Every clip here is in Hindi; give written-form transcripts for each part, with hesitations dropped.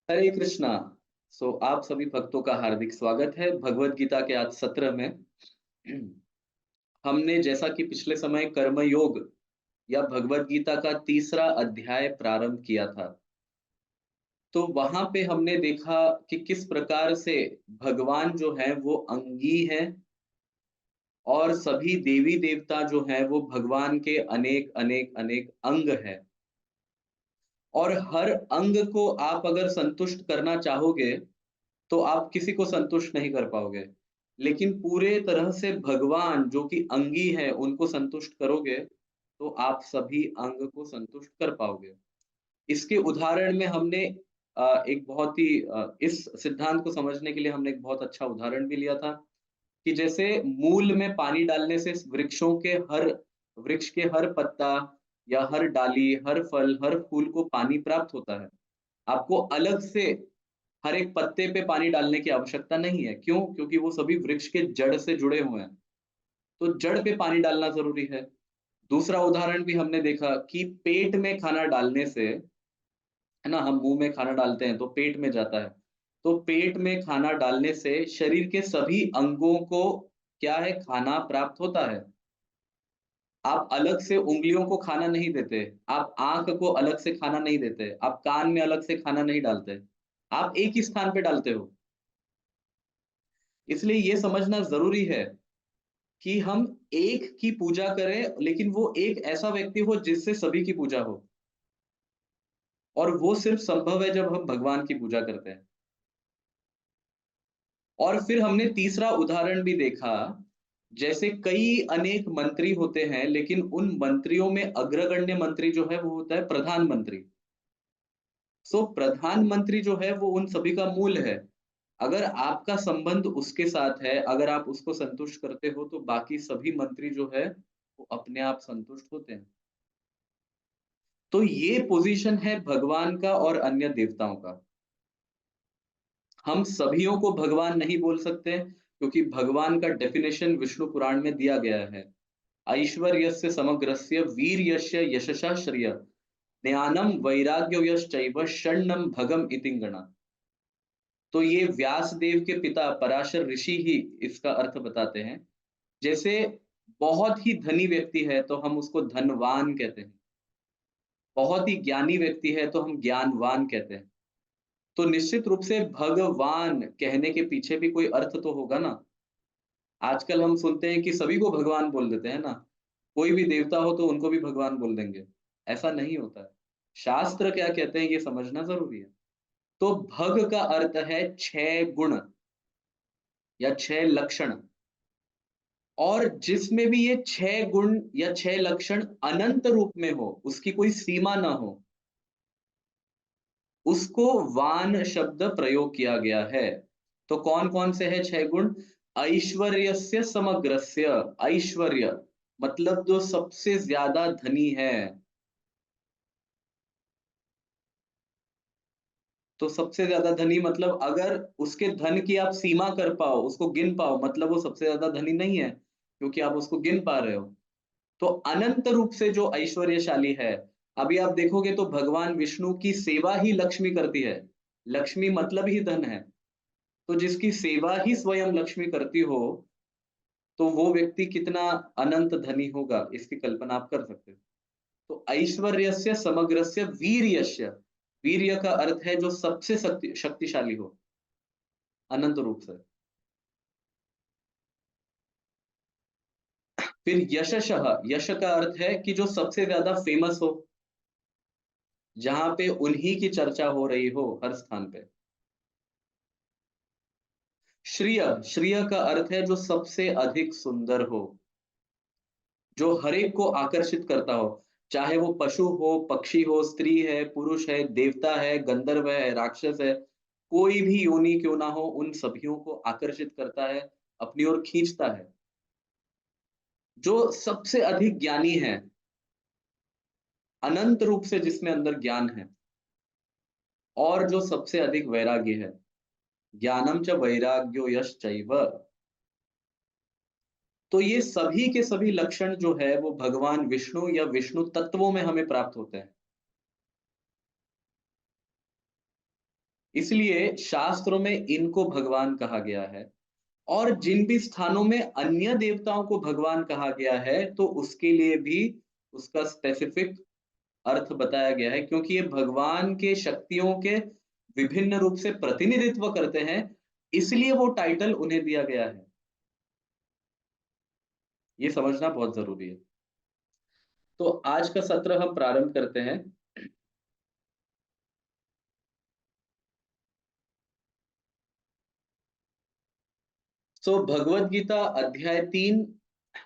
हरे कृष्णा। आप सभी भक्तों का हार्दिक स्वागत है भगवत गीता के आज सत्र में। हमने जैसा कि पिछले समय कर्म योग या भगवत गीता का तीसरा अध्याय प्रारंभ किया था, तो वहां पे हमने देखा कि किस प्रकार से भगवान जो है वो अंगी है और सभी देवी देवता जो है वो भगवान के अनेक अनेक अनेक अंग है। और हर अंग को आप अगर संतुष्ट करना चाहोगे तो आप किसी को संतुष्ट नहीं कर पाओगे। लेकिन पूरे तरह से भगवान जो कि अंगी है उनको संतुष्ट करोगे तो आप सभी अंग को संतुष्ट कर पाओगे। इसके उदाहरण में हमने एक बहुत ही इस सिद्धांत को समझने के लिए हमने एक बहुत अच्छा उदाहरण भी लिया था कि जैसे मूल में पानी डालने से वृक्ष के हर पत्ता या हर डाली, हर फल, हर फूल को पानी प्राप्त होता है। आपको अलग से हर एक पत्ते पे पानी डालने की आवश्यकता नहीं है। क्यों? क्योंकि वो सभी वृक्ष के जड़ से जुड़े हुए हैं, तो जड़ पे पानी डालना ज़रूरी है। दूसरा उदाहरण भी हमने देखा कि पेट में खाना डालने से, है ना? हम मुँह में खाना डालते हैं तो पेट में जाता है। तो पेट में खाना डालने से शरीर के सभी अंगों को क्या है? खाना प्राप्त होता है। आप अलग से उँगलियों को खाना नहीं देते, आप आँख को अलग से खाना नहीं देते, आप कान में अलग से खाना नहीं डालते। आप एक ही स्थान पे डालते हो। इसलिए ये समझना ज़रूरी है कि हम एक की पूजा करें, लेकिन वो एक ऐसा व्यक्ति हो जिससे सभी की पूजा हो। और वो सिर्फ़ संभव है जब हम भगवान की पूजा करते हैं। और फिर हमने तीसरा उदाहरण भी देखा, जैसे कई अनेक मंत्री होते हैं, लेकिन उन मंत्रियों में अग्रगण्य मंत्री जो है वो होता है प्रधानमंत्री। प्रधानमंत्री जो है वो उन सभी का मूल है। अगर आपका संबंध उसके साथ है, अगर आप उसको संतुष्ट करते हो, तो बाकी सभी मंत्री जो है, वो अपने आप संतुष्ट होते हैं। तो ये पोज़ीशन है भगवान का और अन्य देवताओं का। हम सभियों को भगवान नहीं बोल सकते क्योंकि भगवान का डेफिनिशन विष्णु पुराण में दिया गया है। ऐश्वर्यस्य समग्रस्य वीर्यस्य यशसा श्रिय ज्ञानम वैराग्यो यश्चैव षण्णम भगम इति गणा। तो ये व्यासदेव के पिता पराशर ऋषि ही इसका अर्थ बताते हैं। जैसे बहुत ही धनी व्यक्ति है तो हम उसको धनवान कहते हैं। बहुत ही ज्ञानी व्यक्ति है तो हम ज्ञानवान कहते हैं। तो निश्चित रूप से भगवान कहने के पीछे भी कोई अर्थ तो होगा ना। आजकल हम सुनते हैं कि सभी को भगवान बोल देते हैं ना। कोई भी देवता हो तो उनको भी भगवान बोल देंगे। ऐसा नहीं होता है। शास्त्र क्या कहते हैं ये समझना ज़रूरी है। तो भग का अर्थ है 6 गुण या 6 लक्षण। और जिसमें भी ये 6 गुण या 6 लक्षण अनंत रूप में हो, उसकी कोई सीमा ना हो, उसको वान शब्द प्रयोग किया गया है। तो कौन-कौन से हैं 6 गुण? ऐश्वर्यस्य समग्रस्य, ऐश्वर्य मतलब जो सबसे ज़्यादा धनी है। तो सबसे ज़्यादा धनी मतलब अगर उसके धन की आप सीमा कर पाओ, उसको गिन पाओ, मतलब वो सबसे ज़्यादा धनी नहीं है, क्योंकि आप उसको गिन पा रहे हो। तो अनंत रूप से जो ऐश्वर्यशाली है, अभी आप देखोगे तो भगवान विष्णु की सेवा ही लक्ष्मी करती है। लक्ष्मी मतलब ही धन है। तो जिसकी सेवा ही स्वयं लक्ष्मी करती हो, तो वो व्यक्ति कितना अनंत धनी होगा, इसकी कल्पना आप कर सकते हो। तो ऐश्वर्यस्य समग्रस्य वीर्यस्य, वीर्य का अर्थ है जो सबसे शक्तिशाली हो, अनंत रूप से। फिर यशशः, यश का अर्थ है कि जो सबसे ज़्यादा फेमस हो, जहाँ पे उन्हीं की चर्चा हो रही हो हर स्थान पे। श्रिय, श्रिय का अर्थ है जो सबसे अधिक सुंदर हो, जो हर एक को आकर्षित करता हो, चाहे वो पशु हो, पक्षी हो, स्त्री है, पुरुष है, देवता है, गंधर्व है, राक्षस है, कोई भी योनि क्यों ना हो, उन सभियों को आकर्षित करता है, अपनी ओर खींचता है। जो सबसे अधिक ज्ञानी है, अनंत रूप से जिसमें अंदर ज्ञान है, और जो सबसे अधिक वैराग्य है, ज्ञानम च वैराग्यो यश्चैव। तो ये सभी के सभी लक्षण जो है वो भगवान विष्णु या विष्णु तत्वों में हमें प्राप्त होते हैं। इसलिए शास्त्रों में इनको भगवान कहा गया है। और जिन भी स्थानों में अन्य देवताओं को भगवान कहा गया है, तो उसके लिए भी उसका स्पेसिफिक अर्थ बताया गया है, क्योंकि ये भगवान के शक्तियों के विभिन्न रूप से प्रतिनिधित्व करते हैं, इसलिए वो टाइटल उन्हें दिया गया है। ये समझना बहुत जरूरी है। तो आज का सत्र हम प्रारंभ करते हैं। सो भगवत गीता अध्याय 3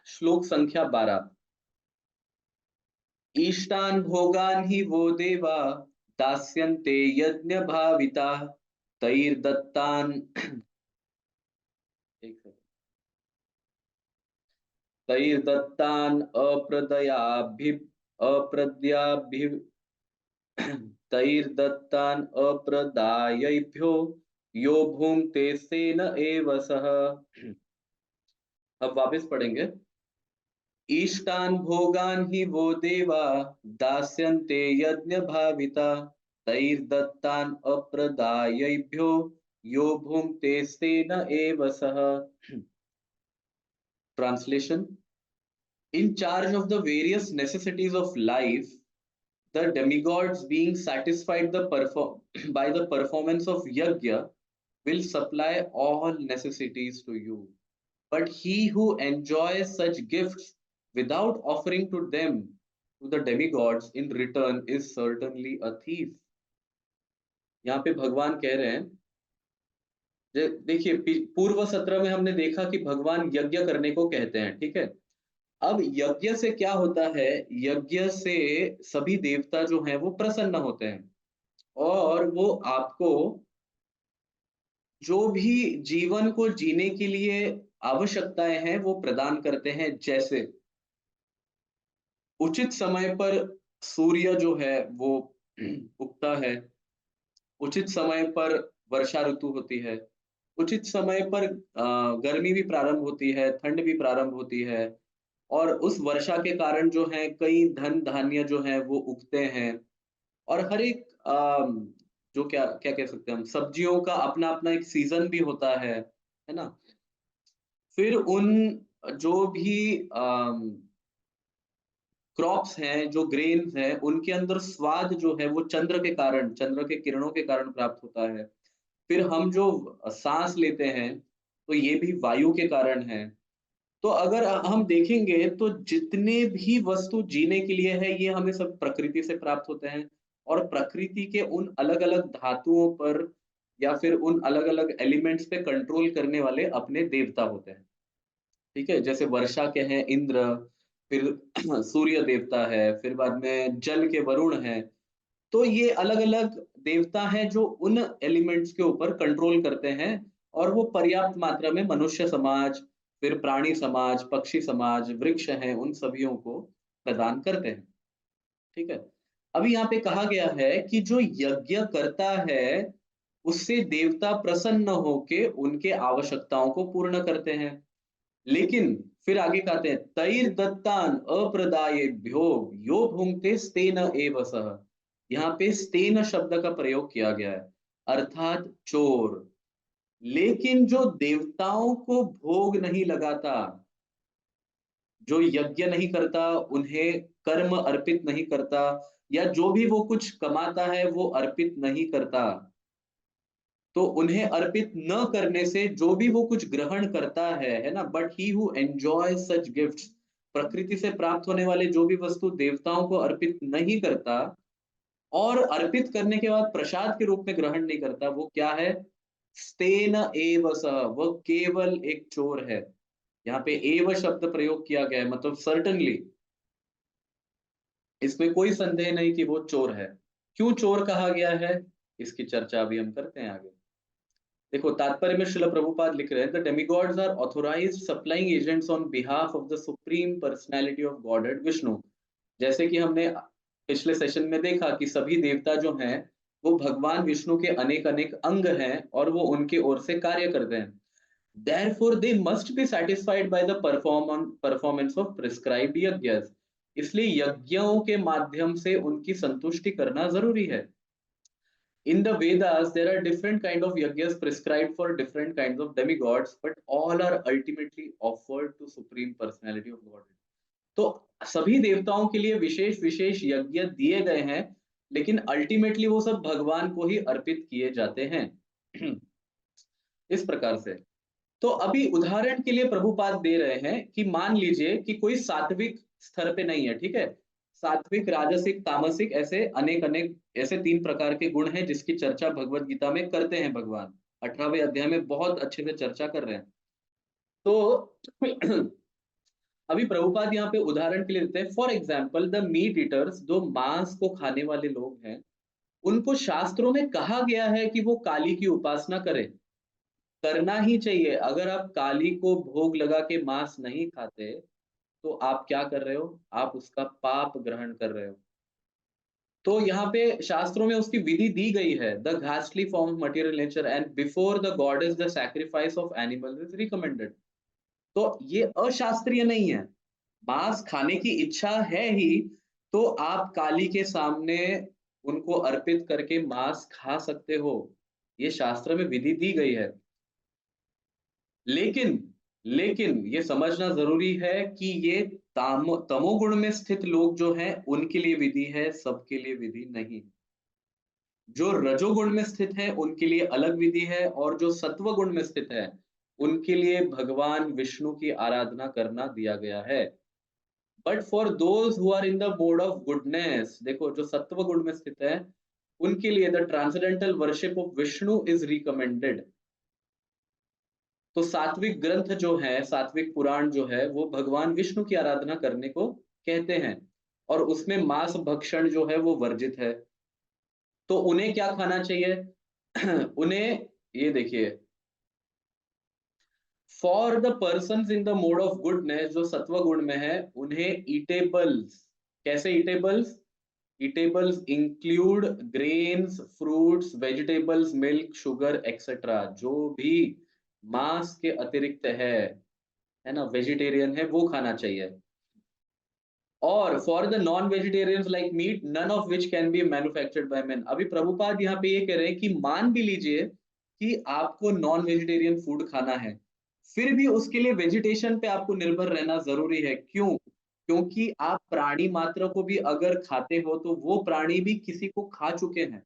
श्लोक संख्या 12। ईष्टान भोगान ही वो देवा दास्यन्ते यज्ञ भाविता तैर्दत्तान एक सेकंड। तैर्दत्तान अप्रदयाभि तैर्दत्तान अप्रदायैभ्यो यो भुङ्क्ते तेन एव सः। अब वापस पढ़ेंगे। इष्टान भोगान ही वो देवा दास्यन्ते यज्ञ भाविता तैर्दत्तान अप्रदायैभ्यो यो भुङ्क्ते तेन एव सः। Translation: in charge of the various necessities of life, the demigods, being satisfied by the performance of yajna, will supply all necessities to you. But he who enjoys such gifts without offering to them, to the demigods in return, is certainly a thief. यहाँ पे भगवान कह रहे हैं, देखिए पूर्व सत्र में हमने देखा कि भगवान यज्ञ करने को कहते हैं, ठीक है। अब यज्ञ से क्या होता है? यज्ञ से सभी देवता जो हैं वो प्रसन्न होते हैं, और वो आपको जो भी जीवन को जीने के लिए आवश्यकताएं हैं वो प्रदान करते हैं। जैसे उचित समय पर सूर्य जो है वो उगता है, उचित समय पर वर्षा ऋतु होती है, उचित समय पर गर्मी भी प्रारंभ होती है, ठंड भी प्रारंभ होती है, और उस वर्षा के कारण जो है कई धन धान्य जो है वो उगते हैं। और हर एक जो क्या क्या कह सकते हैं हम, सब्जियों का अपना अपना एक सीजन भी होता है ना। फिर उन जो भी क्रॉप्स हैं, जो ग्रेन्स हैं, उनके अंदर स्वाद जो है वो चंद्र के कारण, चंद्र के किरणों के कारण प्राप्त होता है। फिर हम जो सांस लेते हैं, तो ये भी वायु के कारण है। तो अगर हम देखेंगे तो जितने भी वस्तु जीने के लिए है, ये हमें सब प्रकृति से प्राप्त होते हैं। और प्रकृति के उन अलग-अलग धातुओं पर या फिर उन अलग-अलग एलिमेंट्स पे कंट्रोल करने वाले अपने देवता होते हैं। ठीक है? जैसे वर्षा के हैं इंद्र, फिर सूर्य देवता है, फिर बाद में जल के वरुण हैं। तो ये अलग-अलग देवता हैं जो उन एलिमेंट्स के ऊपर कंट्रोल करते हैं, और वो पर्याप्त मात्रा में मनुष्य समाज, फिर प्राणी समाज, पक्षी समाज, वृक्ष हैं, उन सभियों को प्रदान करते हैं। ठीक है? अभी यहाँ पे कहा गया है कि जो यज्ञ करता है, उससे देवता प्रसन्न होके उनके आवश्यकताओं को पूर्ण करते हैं। लेकिन फिर आगे कहते हैं, तैर दत्तान अप्रदायेभ्यो यो भुंक्ते स्तेन एव सः। यहाँ पे स्तेन शब्द का प्रयोग किया गया है, अर्थात चोर। लेकिन जो देवताओं को भोग नहीं लगाता, जो यज्ञ नहीं करता, उन्हें कर्म अर्पित नहीं करता, या जो भी वो कुछ कमाता है वो अर्पित नहीं करता, तो उन्हें अर्पित न करने से जो भी वो कुछ ग्रहण करता है ना, but he who enjoy such gifts, प्रकृति से प्राप्त होने वाले जो भी वस्तु देवताओं को अर्पित नहीं करता, और अर्पित करने के बाद प्रसाद के रूप में ग्रहण नहीं करता, वो क्या है? स्तेन एव सः, वह केवल एक चोर है। यहाँ पे एव शब्द प्रयोग किया गया है, मतलब सर्टनली, इसमें कोई संदेह नहीं कि वो चोर है। क्यों चोर कहा गया है, इसकी चर्चा अभी हम करते हैं आगे। देखो तात्पर्य में श्रील प्रभुपाद लिख रहे हैं, the demigods are authorised supplying agents on behalf of the supreme personality of godhead Vishnu. जैसे कि हमने पिछले सेशन में देखा कि सभी देवता जो हैं वो भगवान विष्णु के अनेक अनेक अंग हैं, और वो उनके ओर से कार्य करते हैं। Therefore they must be satisfied by the performance of prescribed यज्ञs। इसलिए यज्ञों के माध्यम से उनकी संतुष्टि करना जरूरी है। In the Vedas, there are different kind of yajnas prescribed for different kinds of demigods, but all are ultimately offered to Supreme Personality of Godhead. तो सभी देवताओं के लिए विशेष विशेष यज्ञ दिए गए हैं, लेकिन अल्टीमेटली वो सब भगवान को ही अर्पित किए जाते हैं। इस प्रकार से। तो अभी उदाहरण के लिए प्रभुपाद दे रहे हैं कि मान लीजिए कि कोई सात्विक स्तर पे नहीं है, ठीक है? सात्विक, राजसिक, तामसिक, ऐसे अनेक अनेक ऐसे 3 प्रकार के गुण हैं जिसकी चर्चा भगवत गीता में करते हैं भगवान। 18वें अध्याय में बहुत अच्छे से चर्चा कर रहे हैं। तो अभी प्रभुपाद यहाँ पे उदाहरण के लिए देते हैं, for example the meat eaters, जो मांस को खाने वाले लोग हैं, उनको शास्त्रों में कहा गया है कि वो काली की उपासना करें। करना ही चाहिए। अगर आप काली को भोग लगा के मांस नहीं खाते, तो आप क्या कर रहे हो? आप उसका पाप ग्रहण कर रहे हो। तो यहाँ पे शास्त्रों में उसकी विधि दी गई है। The ghastly form of material nature and before the goddess the sacrifice of animal is recommended. तो ये अशास्त्रीय नहीं है। मांस खाने की इच्छा है ही, तो आप काली के सामने उनको अर्पित करके मांस खा सकते हो। ये शास्त्र में विधि दी गई है। लेकिन लेकिन ये समझना जरूरी है कि ये तमोगुण में स्थित लोग जो हैं उनके लिए विधि है, सबके लिए विधि नहीं। जो रजोगुण में स्थित है उनके लिए अलग विधि है, और जो सत्व गुण में स्थित है उनके लिए भगवान विष्णु की आराधना करना दिया गया है। But for those who are in the mode of goodness, देखो जो सत्व गुण में स्थित है उनके लिए the transcendental worship of Vishnu is recommended. तो सात्विक ग्रंथ जो है, सात्विक पुराण जो है, वो भगवान विष्णु की आराधना करने को कहते हैं, और उसमें मांस भक्षण जो है वो वर्जित है। तो उन्हें क्या खाना चाहिए? उन्हें, ये देखिए, for the person in the mode of goodness, जो सत्व गुण में है, उन्हें ईटेबल्स, कैसे eatables? Eatables include grains, fruits, vegetables, milk, sugar etcetera. जो भी मांस के अतिरिक्त है ना, वेजिटेरियन है, वो खाना चाहिए। और for the non vegetarians like meat, none of which can be manufactured by man. अभी प्रभुपाद यहाँ पे ये कह रहे हैं कि मान भी लीजिए कि आपको नॉन वेजिटेरियन फूड खाना है, फिर भी उसके लिए वेजिटेशन पे आपको निर्भर रहना जरूरी है। क्यों? क्योंकि आप प्राणी मात्र को भी अगर खाते हो तो वो प्राणी भी किसी को खा चुके हैं,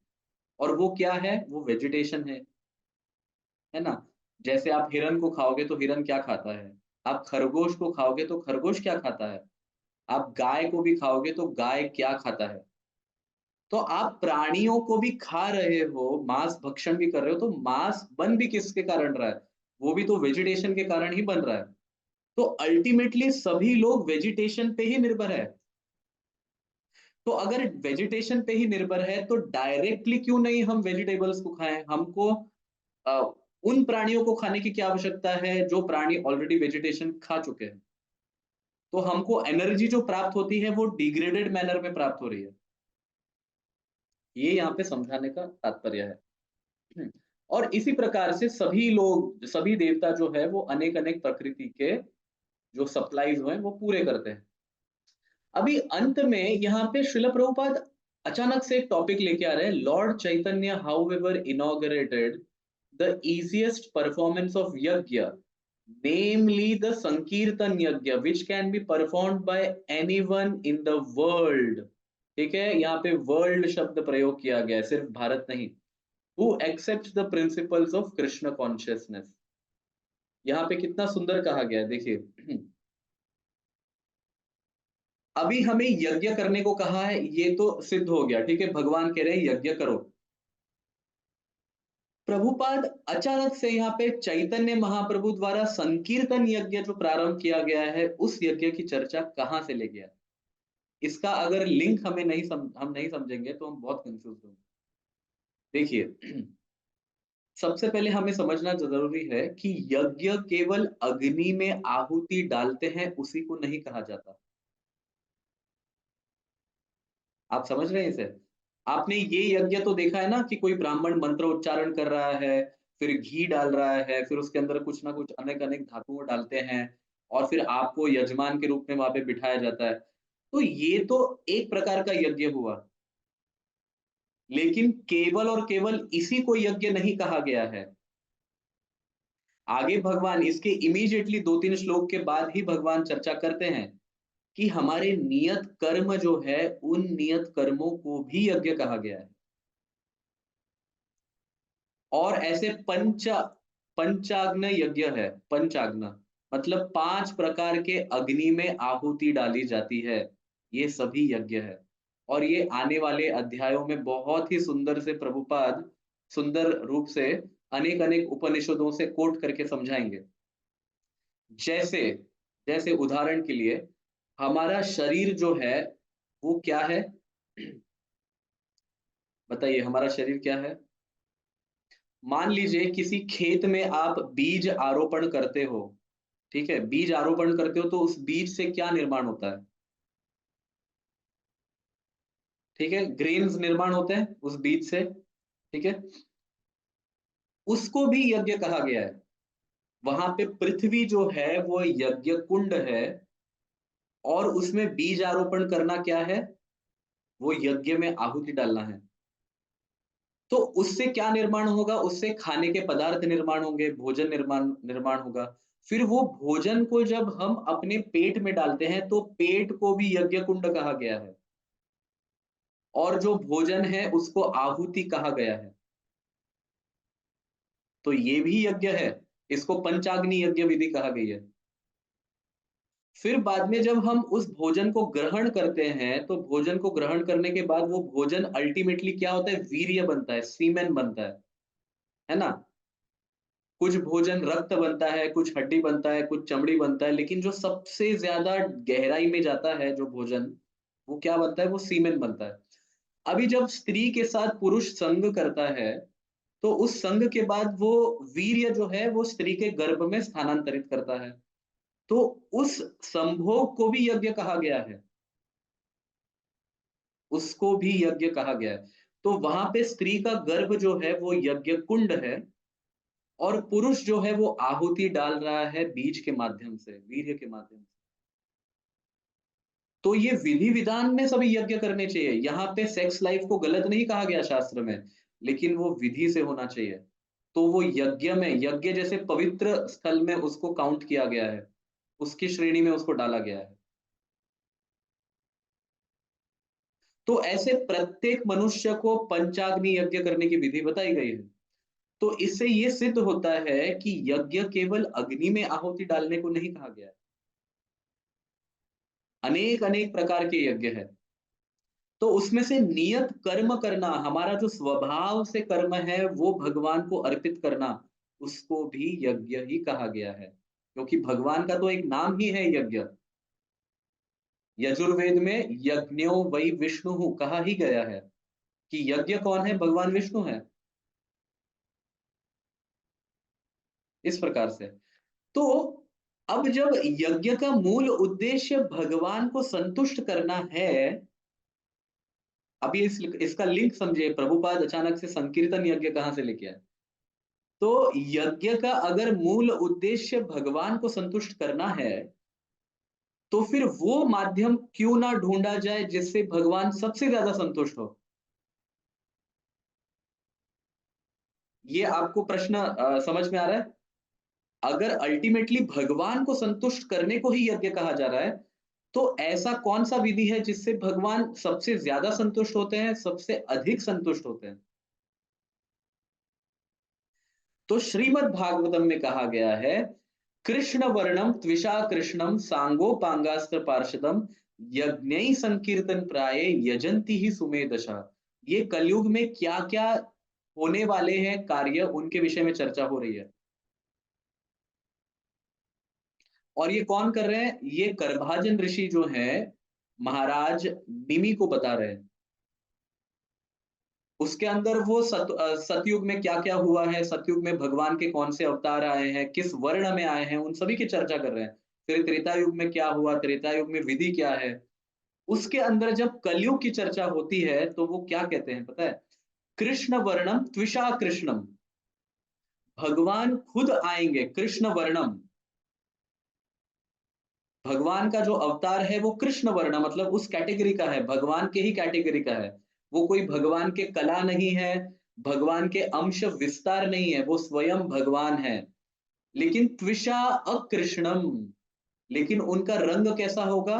और वो क्या है? वो वेजिटेशन है ना? जैसे आप हिरन को खाओगे तो हिरन क्या खाता है? आप खरगोश को खाओगे तो खरगोश क्या खाता है? आप गाय को भी खाओगे तो गाय क्या खाता है? तो आप प्राणियों को भी खा रहे हो, मांस भक्षण भी कर रहे हो, तो मांस बन भी किसके कारण रहा है? वो भी तो वेजिटेशन के कारण ही बन रहा है। तो अल्टीमेटली सभी लोग वेजिटेशन पे ही निर्भर है। तो अगर वेजिटेशन पे ही निर्भर है तो डायरेक्टली क्यों नहीं हम वेजिटेबल्स को खाएं? हमको अ, उन प्राणियों को खाने की क्या आवश्यकता है जो प्राणी ऑलरेडी वेजिटेशन खा चुके हैं? तो हमको एनर्जी जो प्राप्त होती है वो डिग्रेडेड मैनर में प्राप्त हो रही है। ये यहाँ पे समझाने का तात्पर्य है। और इसी प्रकार से सभी लोग, सभी देवता जो है वो अनेक अनेक प्रकृति के जो सप्लाईज हैं वो पूरे करते हैं। अभी अंत में यहाँ पे श्रील प्रभुपाद अचानक से एक टॉपिक लेके आ रहे हैं। Lord Chaitanya how ever inaugurated the easiest performance of यज्ञ, नेमली द संकीर्तन यज्ञ, विच can be performed by anyone in the world. ठीक है, यहाँ पे वर्ल्ड शब्द प्रयोग किया गया है, सिर्फ भारत नहीं। who accepts the principles of Krishna consciousness. यहाँ पे कितना सुंदर कहा गया है, देखिए। अभी हमें यज्ञ करने को कहा है, ये तो सिद्ध हो गया, ठीक है, भगवान कह रहे हैं यज्ञ करो। प्रभुपाद अचानक से यहाँ पे चैतन्य महाप्रभु द्वारा संकीर्तन यज्ञ जो प्रारंभ किया गया है, उस यज्ञ की चर्चा कहाँ से ले गया? इसका अगर लिंक हम नहीं समझेंगे तो हम बहुत कंफ्यूज होंगे। देखिए, सबसे पहले हमें समझना जरूरी है कि यज्ञ केवल अग्नि में आहुति डालते हैं उसी को नहीं कहा जाता। आप समझ रहे हैं इसे? आपने ये यज्ञ तो देखा है ना कि कोई ब्राह्मण मंत्र उच्चारण कर रहा है, फिर घी डाल रहा है, फिर उसके अंदर कुछ ना कुछ अनेक अनेक धातुओं डालते हैं, और फिर आपको यजमान के रूप में वहां पे बिठाया जाता है। तो ये तो एक प्रकार का यज्ञ हुआ। लेकिन केवल और केवल इसी को यज्ञ नहीं कहा गया है। आगे भगवान इसके इमीडिएटली 2-3 श्लोक के बाद ही भगवान चर्चा करते हैं कि हमारे नियत कर्म जो है, उन नियत कर्मों को भी यज्ञ कहा गया है। और ऐसे पंचाग्न यज्ञ है। पंचाग्न मतलब 5 प्रकार के अग्नि में आहुति डाली जाती है। ये सभी यज्ञ है। और ये आने वाले अध्यायों में बहुत ही सुंदर से प्रभुपाद सुंदर रूप से अनेक अनेक उपनिषदों से कोट करके समझाएंगे। जैसे जैसे उदाहरण के लिए हमारा शरीर जो है वो क्या है? बताइए, हमारा शरीर क्या है? मान लीजिए किसी खेत में आप बीज आरोपण करते हो। ठीक है, बीज आरोपण करते हो तो उस बीज से क्या निर्माण होता है? ठीक है, ग्रेन्स निर्माण होते हैं उस बीज से। ठीक है, उसको भी यज्ञ कहा गया है। वहां पे पृथ्वी जो है वो यज्ञ कुंड है। और उसमें बीज आरोपण करना क्या है? वो यज्ञ में आहुति डालना है। तो उससे क्या निर्माण होगा? उससे खाने के पदार्थ निर्माण होंगे, भोजन निर्माण निर्माण होगा। फिर वो भोजन को जब हम अपने पेट में डालते हैं तो पेट को भी यज्ञ कुंड कहा गया है। और जो भोजन है उसको आहुति कहा गया है। तो ये भी यज्ञ है। इसको पंचाग्नि यज्ञ विधि कहा गई है। फिर बाद में जब हम उस भोजन को ग्रहण करते हैं तो भोजन को ग्रहण करने के बाद वो भोजन अल्टीमेटली क्या होता है? वीर्य बनता है, सीमेन बनता है ना? कुछ भोजन रक्त बनता है, कुछ हड्डी बनता है, कुछ चमड़ी बनता है, लेकिन जो सबसे ज्यादा गहराई में जाता है जो भोजन, वो क्या बनता है? वो सीमेन बनता है। अभी जब स्त्री के साथ पुरुष संग करता है तो उस संग के बाद वो वीर्य जो है वो स्त्री के गर्भ में स्थानांतरित करता है। तो उस संभोग को भी यज्ञ कहा गया है। उसको भी यज्ञ कहा गया है। तो वहां पे स्त्री का गर्भ जो है वो यज्ञ कुंड है। और पुरुष जो है वो आहुति डाल रहा है बीज के माध्यम से, वीर्य के माध्यम से। तो ये विधि विधान में सभी यज्ञ करने चाहिए। यहाँ पे सेक्स लाइफ को गलत नहीं कहा गया शास्त्र में, लेकिन वो विधि से होना चाहिए। तो वो यज्ञ में, यज्ञ जैसे पवित्र स्थल में उसको काउंट किया गया है, उसकी श्रेणी में उसको डाला गया है। तो ऐसे प्रत्येक मनुष्य को पंचाग्नि यज्ञ करने की विधि बताई गई है। तो इससे ये सिद्ध होता है कि यज्ञ केवल अग्नि में आहुति डालने को नहीं कहा गया है। अनेक अनेक प्रकार के यज्ञ है। तो उसमें से नियत कर्म करना, हमारा जो स्वभाव से कर्म है वो भगवान को अर्पित करना, उसको भी यज्ञ ही कहा गया है। क्योंकि भगवान का तो एक नाम ही है यज्ञ। यजुर्वेद में यज्ञो वै विष्णु कहा ही गया है कि यज्ञ कौन है? भगवान विष्णु है। इस प्रकार से तो अब जब यज्ञ का मूल उद्देश्य भगवान को संतुष्ट करना है, अब ये इसका लिंक समझिए, प्रभुपाद अचानक से संकीर्तन यज्ञ कहां से लेके आए? तो यज्ञ का अगर मूल उद्देश्य भगवान को संतुष्ट करना है तो फिर वो माध्यम क्यों ना ढूंढा जाए जिससे भगवान सबसे ज्यादा संतुष्ट हो। ये आपको प्रश्न समझ में आ रहा है? अगर अल्टीमेटली भगवान को संतुष्ट करने को ही यज्ञ कहा जा रहा है तो ऐसा कौन सा विधि है जिससे भगवान सबसे ज्यादा संतुष्ट होते हैं, सबसे अधिक संतुष्ट होते हैं? तो श्रीमद् भागवतम में कहा गया है, कृष्ण वर्णम त्विषा कृष्णम सांगोपांगास्त्र पार्षदम यज्ञ संकीर्तन प्राय यजंती ही सुमेधशा। ये कलयुग में क्या क्या होने वाले हैं कार्य, उनके विषय में चर्चा हो रही है। और ये कौन कर रहे हैं? ये करभाजन ऋषि जो हैं, महाराज निमि को बता रहे हैं। उसके अंदर वो सतयुग में क्या क्या हुआ है, सतयुग में भगवान के कौन से अवतार आए हैं, किस वर्ण में आए हैं, उन सभी की चर्चा कर रहे हैं। फिर त्रेता युग में क्या हुआ, त्रेता युग में विधि क्या है। उसके अंदर जब कलयुग की चर्चा होती है तो वो क्या कहते हैं पता है? कृष्ण वर्णम त्विषा कृष्णम। भगवान खुद आएंगे, कृष्ण वर्णम। भगवान का जो अवतार है वो कृष्ण वर्ण मतलब उस कैटेगरी का है, भगवान के ही कैटेगरी का है। वो कोई भगवान के कला नहीं है, भगवान के अंश विस्तार नहीं है, वो स्वयं भगवान है। लेकिन त्विषा अकृष्णम, लेकिन उनका रंग कैसा होगा?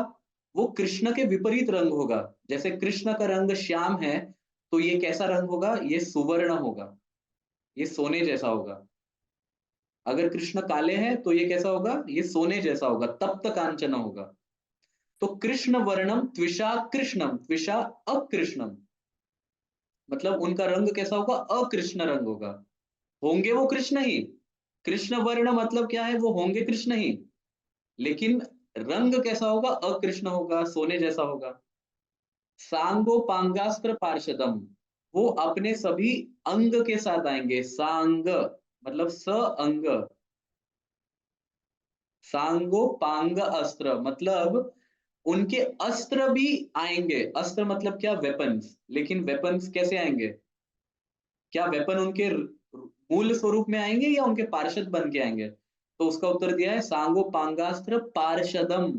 वो कृष्ण के विपरीत रंग होगा। जैसे कृष्ण का रंग श्याम है, तो ये कैसा रंग होगा? ये सुवर्ण होगा, ये सोने जैसा होगा। अगर कृष्ण काले हैं तो ये कैसा होगा? ये सोने जैसा होगा, तप्त कांचन होगा। तो कृष्ण वर्णम त्विषा कृष्णम, त्विषा अकृष्णम, मतलब उनका रंग कैसा होगा? अकृष्ण रंग होगा। होंगे वो कृष्ण ही, कृष्ण वर्ण मतलब क्या है? वो होंगे कृष्ण ही, लेकिन रंग कैसा होगा? अकृष्ण होगा, सोने जैसा होगा। सांगोपांगास्त्र पार्षदम, वो अपने सभी अंग के साथ आएंगे। सांग मतलब स अंग, सांगोपांग अस्त्र मतलब उनके अस्त्र भी आएंगे। अस्त्र मतलब क्या? वेपन्स। लेकिन वेपन्स कैसे आएंगे? क्या वेपन उनके मूल स्वरूप में आएंगे या उनके पार्षद बन के आएंगे? तो उसका उत्तर दिया है सांगो पांगास्त्र पार्षदम,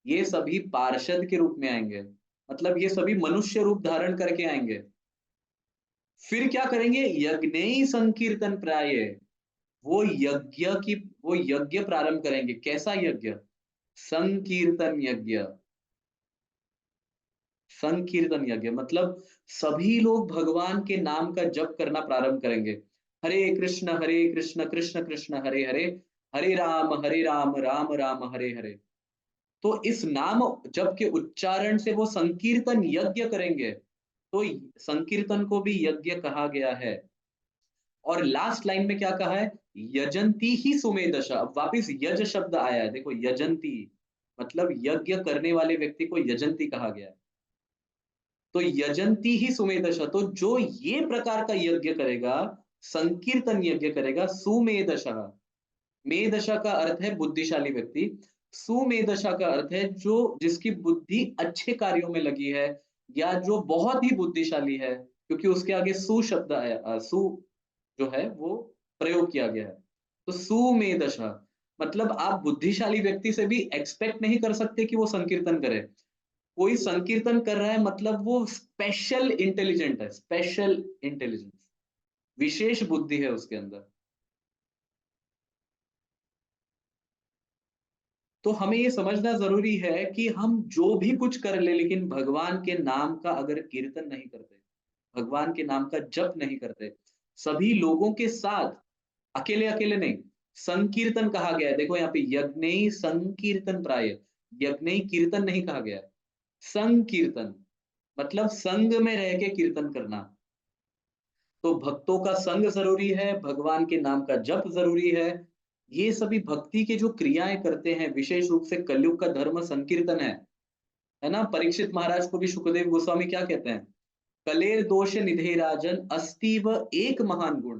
ये सभी पार्षद के रूप में आएंगे, मतलब ये सभी मनुष्य रूप धारण करके आएंगे। फिर क्या करेंगे? यज्ञ संकीर्तन प्राय, वो यज्ञ की वो यज्ञ प्रारंभ करेंगे। कैसा यज्ञ? संकीर्तन यज्ञ। संकीर्तन यज्ञ मतलब सभी लोग भगवान के नाम का जप करना प्रारंभ करेंगे। हरे कृष्ण कृष्ण कृष्ण हरे हरे, हरे राम राम राम हरे हरे। तो इस नाम जप के उच्चारण से वो संकीर्तन यज्ञ करेंगे, तो संकीर्तन को भी यज्ञ कहा गया है। और लास्ट लाइन में क्या कहा है? यजंती ही सुमेधशा। अब वापिस यज शब्द आया है, देखो यजंती मतलब यज्ञ करने वाले व्यक्ति को यजंती कहा गया है। तो यजंती ही सुमेधशा, तो जो ये प्रकार का यज्ञ करेगा, संकीर्तन यज्ञ करेगा, सुमेधशः। मेधशा का अर्थ है बुद्धिशाली व्यक्ति, सुमेधशा का अर्थ है जो जिसकी बुद्धि अच्छे कार्यों में लगी है, या जो बहुत ही बुद्धिशाली है, क्योंकि उसके आगे सु शब्द आया, सु जो है वो प्रयोग किया गया है। तो सुमेधशा मतलब आप बुद्धिशाली व्यक्ति से भी एक्सपेक्ट नहीं कर सकते कि वो संकीर्तन करे। कोई संकीर्तन कर रहा है मतलब वो स्पेशल इंटेलिजेंट है, स्पेशल इंटेलिजेंस, विशेष बुद्धि है उसके अंदर। तो हमें ये समझना जरूरी है कि हम जो भी कुछ कर ले, लेकिन भगवान के नाम का अगर कीर्तन नहीं करते, भगवान के नाम का जप नहीं करते, सभी लोगों के साथ, अकेले अकेले नहीं, संकीर्तन कहा गया है। देखो यहाँ पे यज्ञ संकीर्तन प्राय, यज्ञ कीर्तन नहीं कहा गया है, संकीर्तन मतलब संग में रह के कीर्तन करना। तो भक्तों का संग जरूरी है, भगवान के नाम का जप जरूरी है। ये सभी भक्ति के जो क्रियाएं करते हैं, विशेष रूप से कलयुग का धर्म संकीर्तन है ना। परीक्षित महाराज को भी सुखदेव गोस्वामी क्या कहते हैं? कलेर दोष निधे राजन अस्तीव एक महान गुण,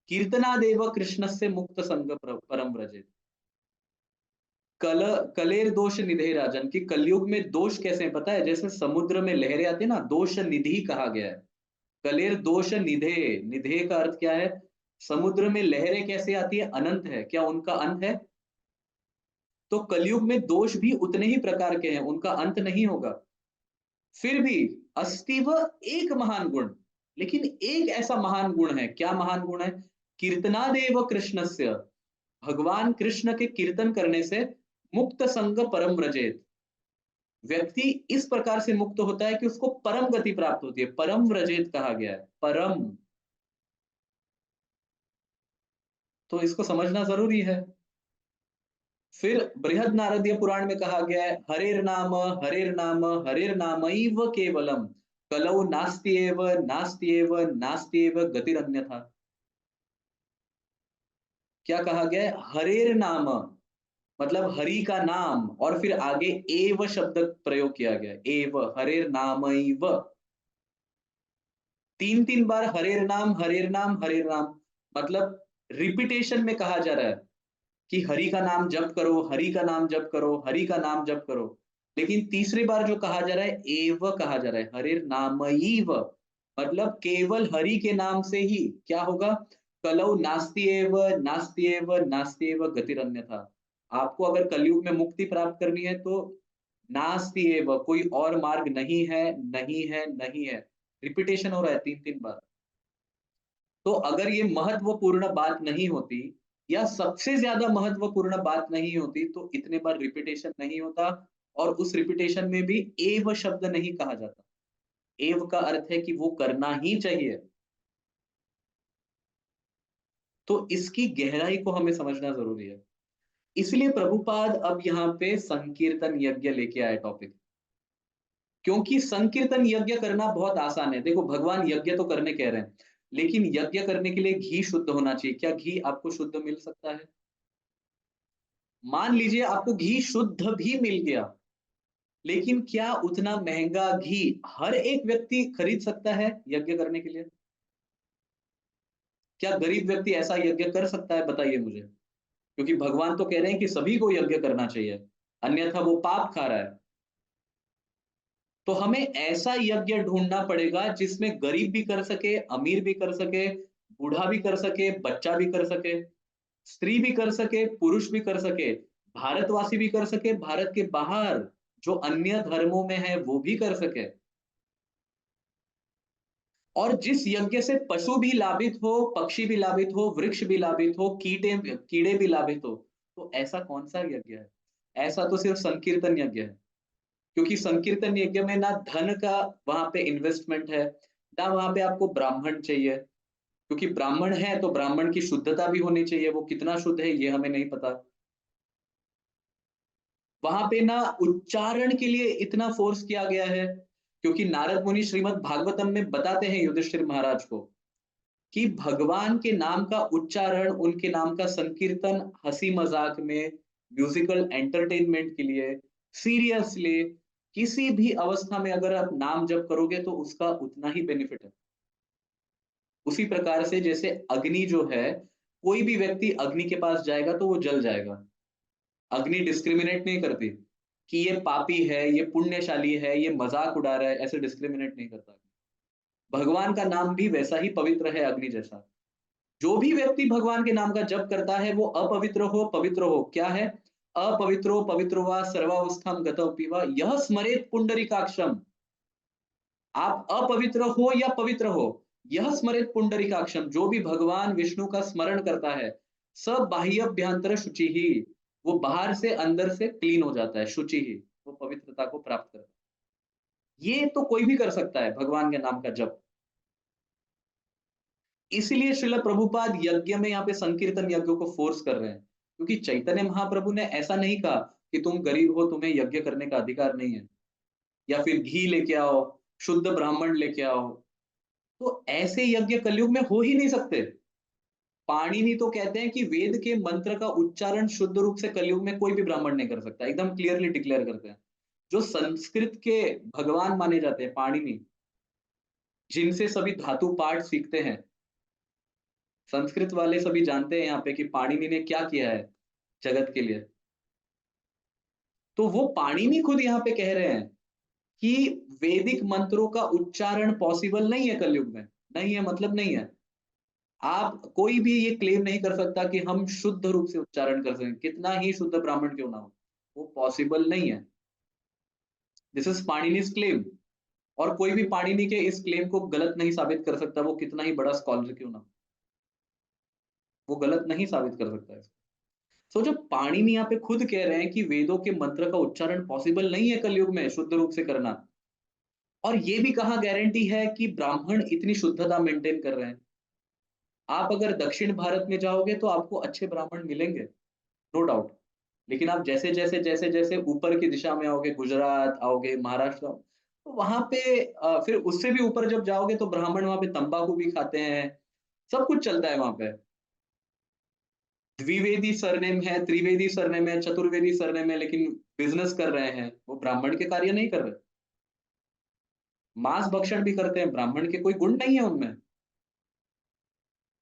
कीर्तनादेव कृष्ण से मुक्त संग परम व्रजे। कल कलेर दोष निधे राजन, की कलयुग में दोष कैसे हैं पता है? जैसे समुद्र में लहरें आती है ना, दोष निधि कहा गया है। कलेर दोष निधे, निधे का अर्थ क्या है? समुद्र में लहरें कैसे आती है? अनंत है, क्या उनका अंत है? तो कलयुग में दोष भी उतने ही प्रकार के हैं, उनका अंत नहीं होगा। फिर भी अस्तिव एक महान गुण, लेकिन एक ऐसा महान गुण है, क्या महान गुण है? कीर्तनादेव कृष्णस्य, भगवान कृष्ण के कीर्तन करने से मुक्त संग परम व्रजेत, व्यक्ति इस प्रकार से मुक्त होता है कि उसको परम गति प्राप्त होती है। परम व्रजेत कहा गया है, परम। तो इसको समझना जरूरी है। फिर बृहद नारदीय पुराण में कहा गया है, हरेर नाम हरेर नामैव केवलम, कलौ नास्त्येव नास्त्येव नास्त्येव गतिरन्यथा। क्या कहा गया है? हरेर नाम मतलब हरि का नाम, और फिर आगे एव शब्द प्रयोग किया गया है, एव हरेर नामैव। तीन तीन बार हरेर नाम हरेर नाम हरेर नाम, मतलब रिपीटेशन में कहा जा रहा है कि हरि का नाम जप करो, हरि का नाम जप करो, हरि का नाम जप करो। लेकिन तीसरी बार जो कहा जा रहा है, एव कहा जा रहा है, हरिर नामैव, मतलब केवल हरि के नाम से ही क्या होगा? कलौ नास्त्येव नास्त्येव गतिरन्यथा। आपको अगर कलयुग में मुक्ति प्राप्त करनी है तो नास्त्येव, कोई और मार्ग नहीं है, नहीं है, नहीं है। रिपीटेशन हो रहा है 3-3 बार। तो अगर ये महत्वपूर्ण बात नहीं होती या सबसे ज्यादा महत्वपूर्ण बात नहीं होती तो इतने बार रिपीटेशन नहीं होता, और उस रिपीटेशन में भी एव शब्द नहीं कहा जाता। एव का अर्थ है कि वो करना ही चाहिए। तो इसकी गहराई को हमें समझना जरूरी है। इसलिए प्रभुपाद अब यहाँ पे संकीर्तन यज्ञ लेके आए टॉपिक, क्योंकि संकीर्तन यज्ञ करना बहुत आसान है। देखो भगवान यज्ञ तो करने कह रहे हैं, लेकिन यज्ञ करने के लिए घी शुद्ध होना चाहिए। क्या घी आपको शुद्ध मिल सकता है? मान लीजिए आपको घी शुद्ध भी मिल गया, लेकिन क्या उतना महंगा घी हर एक व्यक्ति खरीद सकता है यज्ञ करने के लिए? क्या गरीब व्यक्ति ऐसा यज्ञ कर सकता है? बताइए मुझे। क्योंकि भगवान तो कह रहे हैं कि सभी को यज्ञ करना चाहिए, अन्यथा वो पाप खा रहा है। तो हमें ऐसा यज्ञ ढूंढना पड़ेगा जिसमें गरीब भी कर सके, अमीर भी कर सके, बूढ़ा भी कर सके, बच्चा भी कर सके, स्त्री भी कर सके, पुरुष भी कर सके, भारतवासी भी कर सके, भारत के बाहर जो अन्य धर्मों में है वो भी कर सके। और जिस यज्ञ से पशु भी लाभित हो, पक्षी भी लाभित हो, वृक्ष भी लाभित हो, कीटे कीड़े भी लाभित हो, तो ऐसा कौन सा यज्ञ है? ऐसा तो सिर्फ संकीर्तन यज्ञ है। क्योंकि संकीर्तन यज्ञ में ना धन का वहां पे इन्वेस्टमेंट है, ना वहां पे आपको ब्राह्मण चाहिए। क्योंकि ब्राह्मण है तो ब्राह्मण की शुद्धता भी होनी चाहिए, वो कितना शुद्ध है ये हमें नहीं पता। वहां पे ना उच्चारण के लिए इतना फोर्स किया गया है, क्योंकि नारद मुनि श्रीमद् भागवतम में बताते हैं युधिष्ठिर महाराज को कि भगवान के नाम का उच्चारण, उनके नाम का संकीर्तन हंसी मजाक में, म्यूजिकल एंटरटेनमेंट के लिए, सीरियसली किसी भी अवस्था में अगर आप नाम जप करोगे तो उसका उतना ही बेनिफिट है। उसी प्रकार से जैसे अग्नि जो है, कोई भी व्यक्ति अग्नि के पास जाएगा तो वो जल जाएगा। अग्नि डिस्क्रिमिनेट नहीं करती कि ये पापी है, ये पुण्यशाली है, ये मजाक उड़ा रहा है, ऐसे डिस्क्रिमिनेट नहीं करता। भगवान का नाम भी वैसा ही पवित्र है अग्नि जैसा। जो भी व्यक्ति भगवान के नाम का जप करता है वो अपवित्र हो पवित्र हो, क्या है? अपवित्रो पवित्रो वा सर्वावस्थाम गतौ पीवा यह स्मरेत पुंडरीकाक्षम। आप अपवित्र हो या पवित्र हो, यह स्मरेत पुंडरीकाक्षम, जो भी भगवान विष्णु का स्मरण करता है, सब बाह्यभ्यंतर शुचि ही, वो बाहर से अंदर से क्लीन हो जाता है, शुचि ही, वो पवित्रता को प्राप्त करता है। ये तो कोई भी कर सकता है भगवान के नाम का जप। इसलिए श्रील प्रभुपाद यज्ञ में यहाँ पे संकीर्तन यज्ञ को फोर्स कर रहे हैं, क्योंकि चैतन्य महाप्रभु ने ऐसा नहीं कहा कि तुम गरीब हो तुम्हें यज्ञ करने का अधिकार नहीं है, या फिर घी लेके आओ, शुद्ध ब्राह्मण लेके आओ। तो ऐसे यज्ञ कलयुग में हो ही नहीं सकते। पाणिनि तो कहते हैं कि वेद के मंत्र का उच्चारण शुद्ध रूप से कलयुग में कोई भी ब्राह्मण नहीं कर सकता, एकदम क्लियरली डिक्लेयर करते हैं। जो संस्कृत के भगवान माने जाते हैं पाणिनि, जिनसे सभी धातु पाठ सीखते हैं, संस्कृत वाले सभी जानते हैं यहाँ पे कि पाणिनि ने क्या किया है जगत के लिए। तो वो पाणिनि खुद यहाँ पे कह रहे हैं कि वैदिक मंत्रों का उच्चारण पॉसिबल नहीं है कलयुग में। नहीं है मतलब नहीं है। आप कोई भी ये क्लेम नहीं कर सकता कि हम शुद्ध रूप से उच्चारण कर सकें, कितना ही शुद्ध ब्राह्मण क्यों ना हो, वो पॉसिबल नहीं है। This is Panini's claim. और कोई भी पाणिनि के इस क्लेम को गलत नहीं साबित कर सकता, वो कितना ही बड़ा स्कॉलर क्यों ना हो, वो गलत नहीं साबित कर सकता है। तो जब पाणिनि यहाँ पे खुद कह रहे हैं कि वेदों के मंत्र का उच्चारण पॉसिबल नहीं है कलयुग में शुद्ध रूप से करना, और ये भी कहाँ गारंटी है कि ब्राह्मण इतनी शुद्धता मेंटेन कर रहे हैं? आप अगर दक्षिण भारत में जाओगे तो आपको अच्छे ब्राह्मण मिलेंगे, नो डाउट। लेकिन आप जैसे जैसे जैसे जैसे ऊपर की दिशा में आओगे, गुजरात आओगे, महाराष्ट्र आओगे, तो वहां पे फिर उससे भी ऊपर जब जाओगे तो ब्राह्मण वहां पे तंबाकू भी खाते हैं, सब कुछ चलता है वहां पे। द्विवेदी सरनेम है, त्रिवेदी सरनेम है, चतुर्वेदी सरनेम है, लेकिन बिजनेस कर रहे हैं, वो ब्राह्मण के कार्य नहीं कर रहे। मांस भक्षण भी करते हैं, ब्राह्मण के कोई गुण नहीं है उनमें।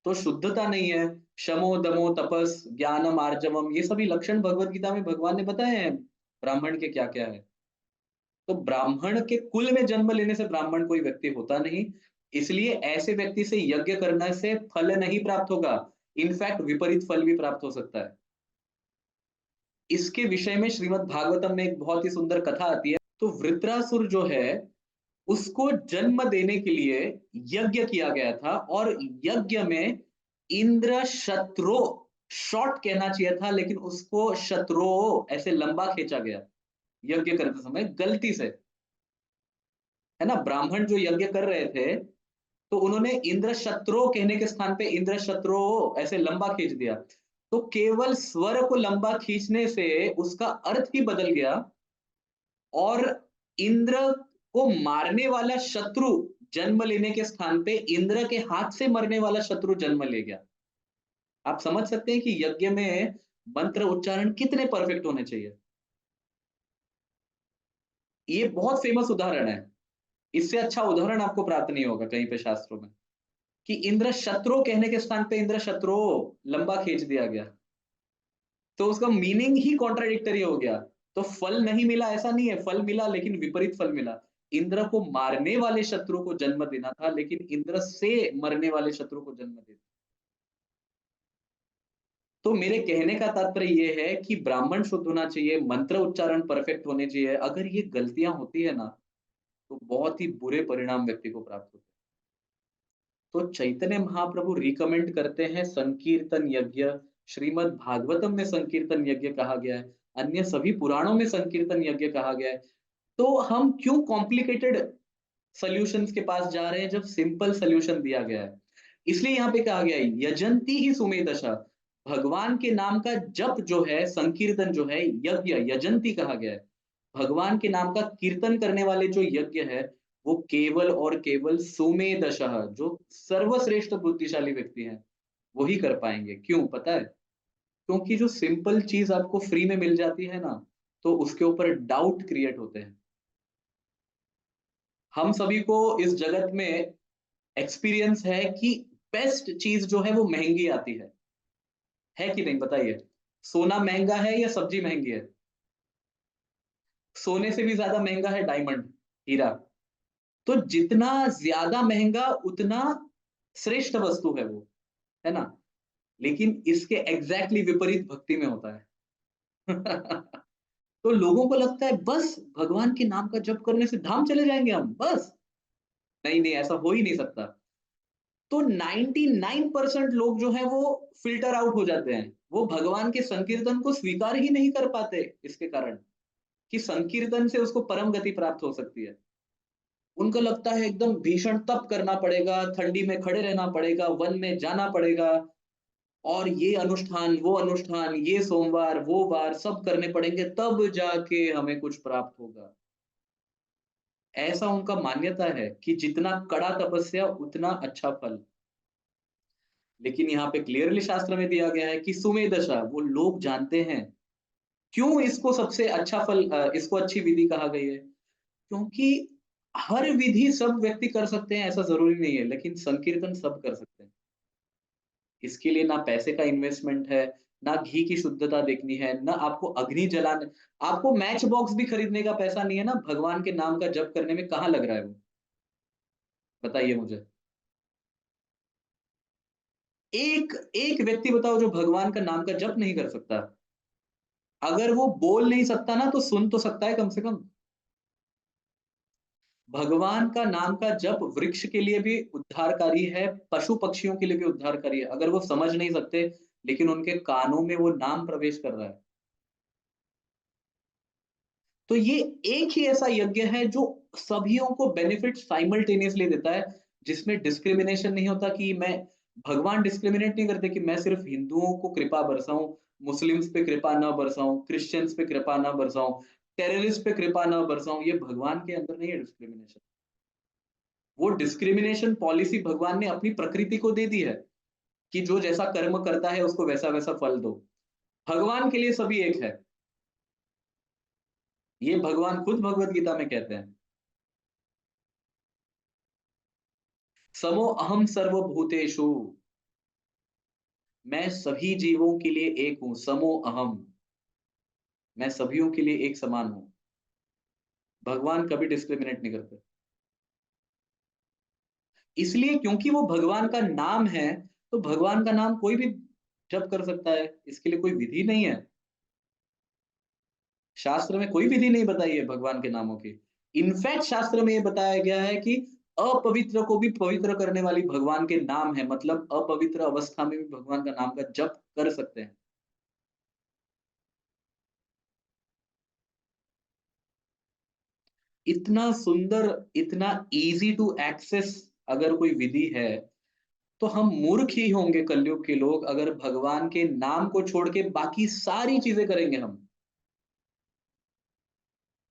तो शुद्धता नहीं है। शमो दमो तपस ज्ञानम आर्जवम, ये सभी लक्षण भगवत गीता में भगवान ने बताए हैं ब्राह्मण के क्या क्या है। तो ब्राह्मण के कुल में जन्म लेने से ब्राह्मण कोई व्यक्ति होता नहीं। इसलिए ऐसे व्यक्ति से यज्ञ करने से फल नहीं प्राप्त होगा, इनफैक्ट विपरीत फल भी प्राप्त हो सकता है। इसके विषय में श्रीमद् भागवतम में एक बहुत ही सुंदर कथा आती है। तो वृत्रासुर जो है, उसको जन्म देने के लिए यज्ञ किया गया था, और यज्ञ में इंद्र शत्रो, शॉर्ट कहना चाहिए था लेकिन उसको शत्रो ऐसे लंबा खींचा गया यज्ञ करते समय गलती से, है ना। ब्राह्मण जो यज्ञ कर रहे थे तो उन्होंने इंद्र शत्रो कहने के स्थान पे इंद्र शत्रो ऐसे लंबा खींच दिया। तो केवल स्वर को लंबा खींचने से उसका अर्थ ही बदल गया, और इंद्र को मारने वाला शत्रु जन्म लेने के स्थान पे इंद्र के हाथ से मरने वाला शत्रु जन्म ले गया। आप समझ सकते हैं कि यज्ञ में मंत्र उच्चारण कितने परफेक्ट होने चाहिए। ये बहुत फेमस उदाहरण है। इससे अच्छा उदाहरण आपको प्राप्त नहीं होगा कहीं पे शास्त्रों में, कि इंद्र शत्रु कहने के स्थान पे इंद्र शत्रु लंबा खींच दिया गया। तो उसका मीनिंग ही कॉन्ट्राडिक्टरी हो गया। तो फल नहीं मिला ऐसा नहीं है, फल मिला लेकिन विपरीत फल मिला। इंद्र को मारने वाले शत्रु को जन्म देना था लेकिन इंद्र से मरने वाले शत्रु को जन्म दे दिया। तो मेरे कहने का तात्पर्य ये है कि ब्राह्मण शुद्ध होना चाहिए, मंत्र उच्चारण परफेक्ट होने चाहिए। अगर ये गलतियां होती है ना, तो बहुत ही बुरे परिणाम व्यक्ति को प्राप्त होते हैं। तो चैतन्य महाप्रभु रिकमेंड करते हैं संकीर्तन यज्ञ। श्रीमद् भागवतम में संकीर्तन यज्ञ कहा गया है, अन्य सभी पुराणों में संकीर्तन यज्ञ कहा गया है। तो हम क्यों कॉम्प्लिकेटेड सॉल्यूशंस के पास जा रहे हैं जब सिंपल सॉल्यूशन दिया गया है। इसलिए यहाँ पे कहा गया है यजंती ही सुमेधसा। भगवान के नाम का जप जो है, संकीर्तन जो है, यज्ञ यजंती कहा गया है। भगवान के नाम का कीर्तन करने वाले जो यज्ञ है, वो केवल और केवल सुमेधसः, जो सर्वश्रेष्ठ बुद्धिशाली व्यक्ति हैं, वही कर पाएंगे। क्यों पता है? क्योंकि जो सिंपल चीज आपको फ्री में मिल जाती है ना, तो उसके ऊपर डाउट क्रिएट होते हैं। हम सभी को इस जगत में एक्सपीरियंस है कि बेस्ट चीज जो है वो महंगी आती है कि नहीं बताइए। सोना महंगा है या सब्जी महंगी है? सोने से भी ज्यादा महंगा है डायमंड, हीरा। तो जितना ज्यादा महंगा उतना श्रेष्ठ वस्तु है वो, है ना। लेकिन इसके एग्जैक्टली विपरीत भक्ति में होता है। तो लोगों को लगता है बस भगवान के नाम का जप करने से धाम चले जाएंगे हम, बस। नहीं नहीं, ऐसा हो ही नहीं सकता। तो 99% लोग जो है वो फिल्टर आउट हो जाते हैं, वो भगवान के संकीर्तन को स्वीकार ही नहीं कर पाते, इसके कारण कि संकीर्तन से उसको परम गति प्राप्त हो सकती है। उनको लगता है एकदम भीषण तप करना पड़ेगा, ठंडी में खड़े रहना पड़ेगा, वन में जाना पड़ेगा, और ये अनुष्ठान वो अनुष्ठान, ये सोमवार वो वार सब करने पड़ेंगे, तब जाके हमें कुछ प्राप्त होगा। ऐसा उनका मान्यता है कि जितना कड़ा तपस्या उतना अच्छा फल। लेकिन यहाँ पे क्लियरली शास्त्र में दिया गया है कि सुमेधसा, वो लोग जानते हैं। क्यों इसको सबसे अच्छा फल, इसको अच्छी विधि कहा गई है? क्योंकि हर विधि सब व्यक्ति कर सकते हैं ऐसा जरूरी नहीं है, लेकिन संकीर्तन सब कर सकते हैं। इसके लिए ना पैसे का इन्वेस्टमेंट है, ना घी की शुद्धता देखनी है, ना आपको अग्नि जलाने, आपको मैच बॉक्स भी खरीदने का पैसा नहीं है ना, भगवान के नाम का जप करने में कहाँ लग रहा है वो? बताइए मुझे। एक एक व्यक्ति बताओ जो भगवान का नाम का जप नहीं कर सकता। अगर वो बोल नहीं सकता ना, तो सुन तो सकता है कम से कम। भगवान का नाम का जप वृक्ष के लिए भी उद्धारकारी है, पशु पक्षियों के लिए भी उद्धारकारी है। अगर वो समझ नहीं सकते लेकिन उनके कानों में वो नाम प्रवेश कर रहा है, तो ये एक ही ऐसा यज्ञ है जो सभीयों को बेनिफिट साइमल्टेनियसली देता है, जिसमें डिस्क्रिमिनेशन नहीं होता कि मैं, भगवान डिस्क्रिमिनेट नहीं करते कि मैं सिर्फ हिंदुओं को कृपा बरसाऊं, मुस्लिम्स पे कृपा ना बरसाऊं, क्रिश्चियंस पे कृपा ना बरसाऊं, टेररिस्ट पे कृपा ना बरसाऊं। ये भगवान के अंदर नहीं है डिस्क्रिमिनेशन। वो डिस्क्रिमिनेशन पॉलिसी भगवान ने अपनी प्रकृति को दे दी है कि जो जैसा कर्म करता है उसको वैसा वैसा फल दो। भगवान के लिए सभी एक है। ये भगवान खुद भगवत गीता में कहते हैं, समो अहम सर्वभूतेषु। मैं सभी जीवों के लिए एक हूं, समो अहम। मैं सभियों के लिए एक समान हूं। भगवान कभी डिस्क्रिमिनेट नहीं करते। इसलिए क्योंकि वो भगवान का नाम है, तो भगवान का नाम कोई भी जप कर सकता है, इसके लिए कोई विधि नहीं है। शास्त्र में कोई विधि नहीं बताई है भगवान के नामों की। इनफैक्ट शास्त्र में ये बताया गया है कि अपवित्र को भी पवित्र करने वाली भगवान के नाम है, मतलब अपवित्र अवस्था में भी भगवान का नाम का जप कर सकते हैं। इतना सुंदर, इतना इजी टू एक्सेस अगर कोई विधि है, तो हम मूर्ख ही होंगे कलयुग के लोग अगर भगवान के नाम को छोड़ के बाकी सारी चीजें करेंगे हम,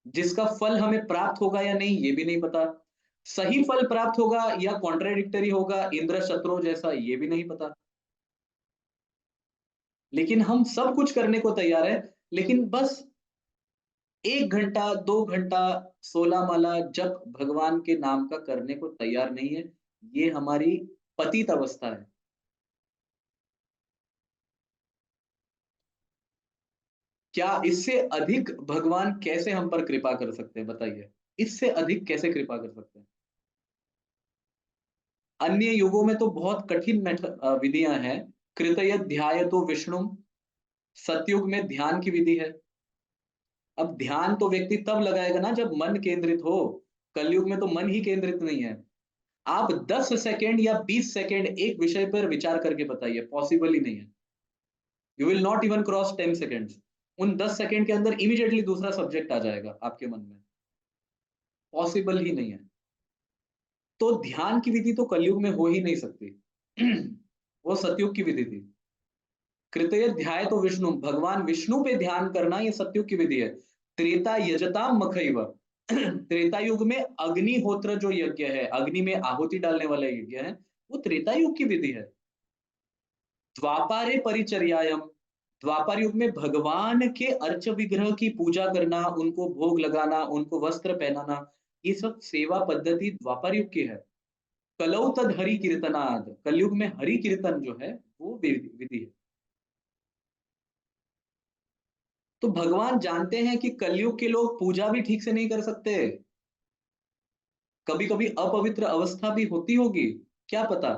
जिसका फल हमें प्राप्त होगा या नहीं ये भी नहीं पता। सही फल प्राप्त होगा या कॉन्ट्राडिक्टरी होगा इंद्र शत्रु जैसा, ये भी नहीं पता। लेकिन हम सब कुछ करने को तैयार है, लेकिन बस 1 घंटा 2 घंटा 16 माला जप भगवान के नाम का करने को तैयार नहीं है। ये हमारी पतित अवस्था है। क्या इससे अधिक भगवान कैसे हम पर कृपा कर सकते हैं बताइए? इससे अधिक कैसे कृपा कर सकते हैं? अन्य युगों में तो बहुत कठिन विधियां हैं। कृतय ध्याय तो विष्णु, सतयुग में ध्यान की विधि है। अब ध्यान तो व्यक्ति तब लगाएगा ना जब मन केंद्रित हो। कलयुग में तो मन ही केंद्रित नहीं है। आप 10 सेकंड या 20 सेकंड एक विषय पर विचार करके बताइए, पॉसिबल ही नहीं है। You will not even cross 10 seconds. उन 10 सेकंड के अंदर इमीडिएटली दूसरा सब्जेक्ट आ जाएगा आपके मन में। पॉसिबल ही नहीं है। तो ध्यान की विधि तो कलयुग में हो ही नहीं सकती। वो सतयुग की विधि थी। कृतय ध्याय तो विष्णु, भगवान विष्णु पे ध्यान करना ये सतयुग की विधि है। त्रेता यजताम मखैव, त्रेता युग में अग्निहोत्र जो यज्ञ है, अग्नि में आहुति डालने वाला यज्ञ है, वो त्रेता युग की विधि है। द्वापारे परिचर्यायम, द्वापर युग में भगवान के अर्च विग्रह की पूजा करना, उनको भोग लगाना, उनको वस्त्र पहनाना, ये सब सेवा पद्धति द्वापर युग की है। कलौ तद हरि कीर्तनाद, कलयुग में हरि कीर्तन जो है वो विधि है। तो भगवान जानते हैं कि कलयुग के लोग पूजा भी ठीक से नहीं कर सकते, कभी कभी अपवित्र अवस्था भी होती होगी, क्या पता।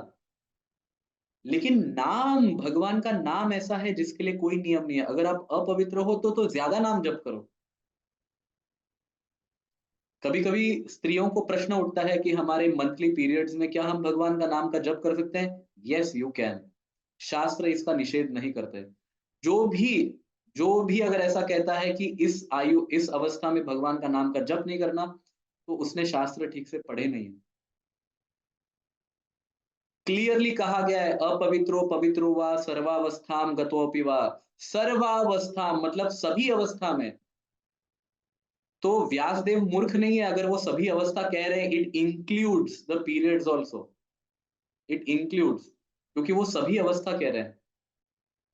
लेकिन नाम, भगवान का नाम ऐसा है जिसके लिए कोई नियम नहीं है। अगर आप अपवित्र हो तो ज्यादा नाम जप करो। कभी कभी स्त्रियों को प्रश्न उठता है कि हमारे मंथली पीरियड्स में क्या हम भगवान का नाम का जप कर सकते हैं? Yes you can. शास्त्र इसका निषेध नहीं करते। जो भी जो भी अगर ऐसा कहता है कि इस आयु, इस अवस्था में भगवान का नाम का जप नहीं करना, तो उसने शास्त्र ठीक से पढ़े नहीं है। क्लियरली कहा गया है, अपवित्रो पवित्रो वा सर्वावस्थाम गतोपि वा। सर्वावस्था मतलब सभी अवस्था में। तो व्यासदेव मूर्ख नहीं है अगर वो सभी अवस्था कह रहे हैं, it includes the periods also, it includes, क्योंकि वो सभी अवस्था कह रहे हैं।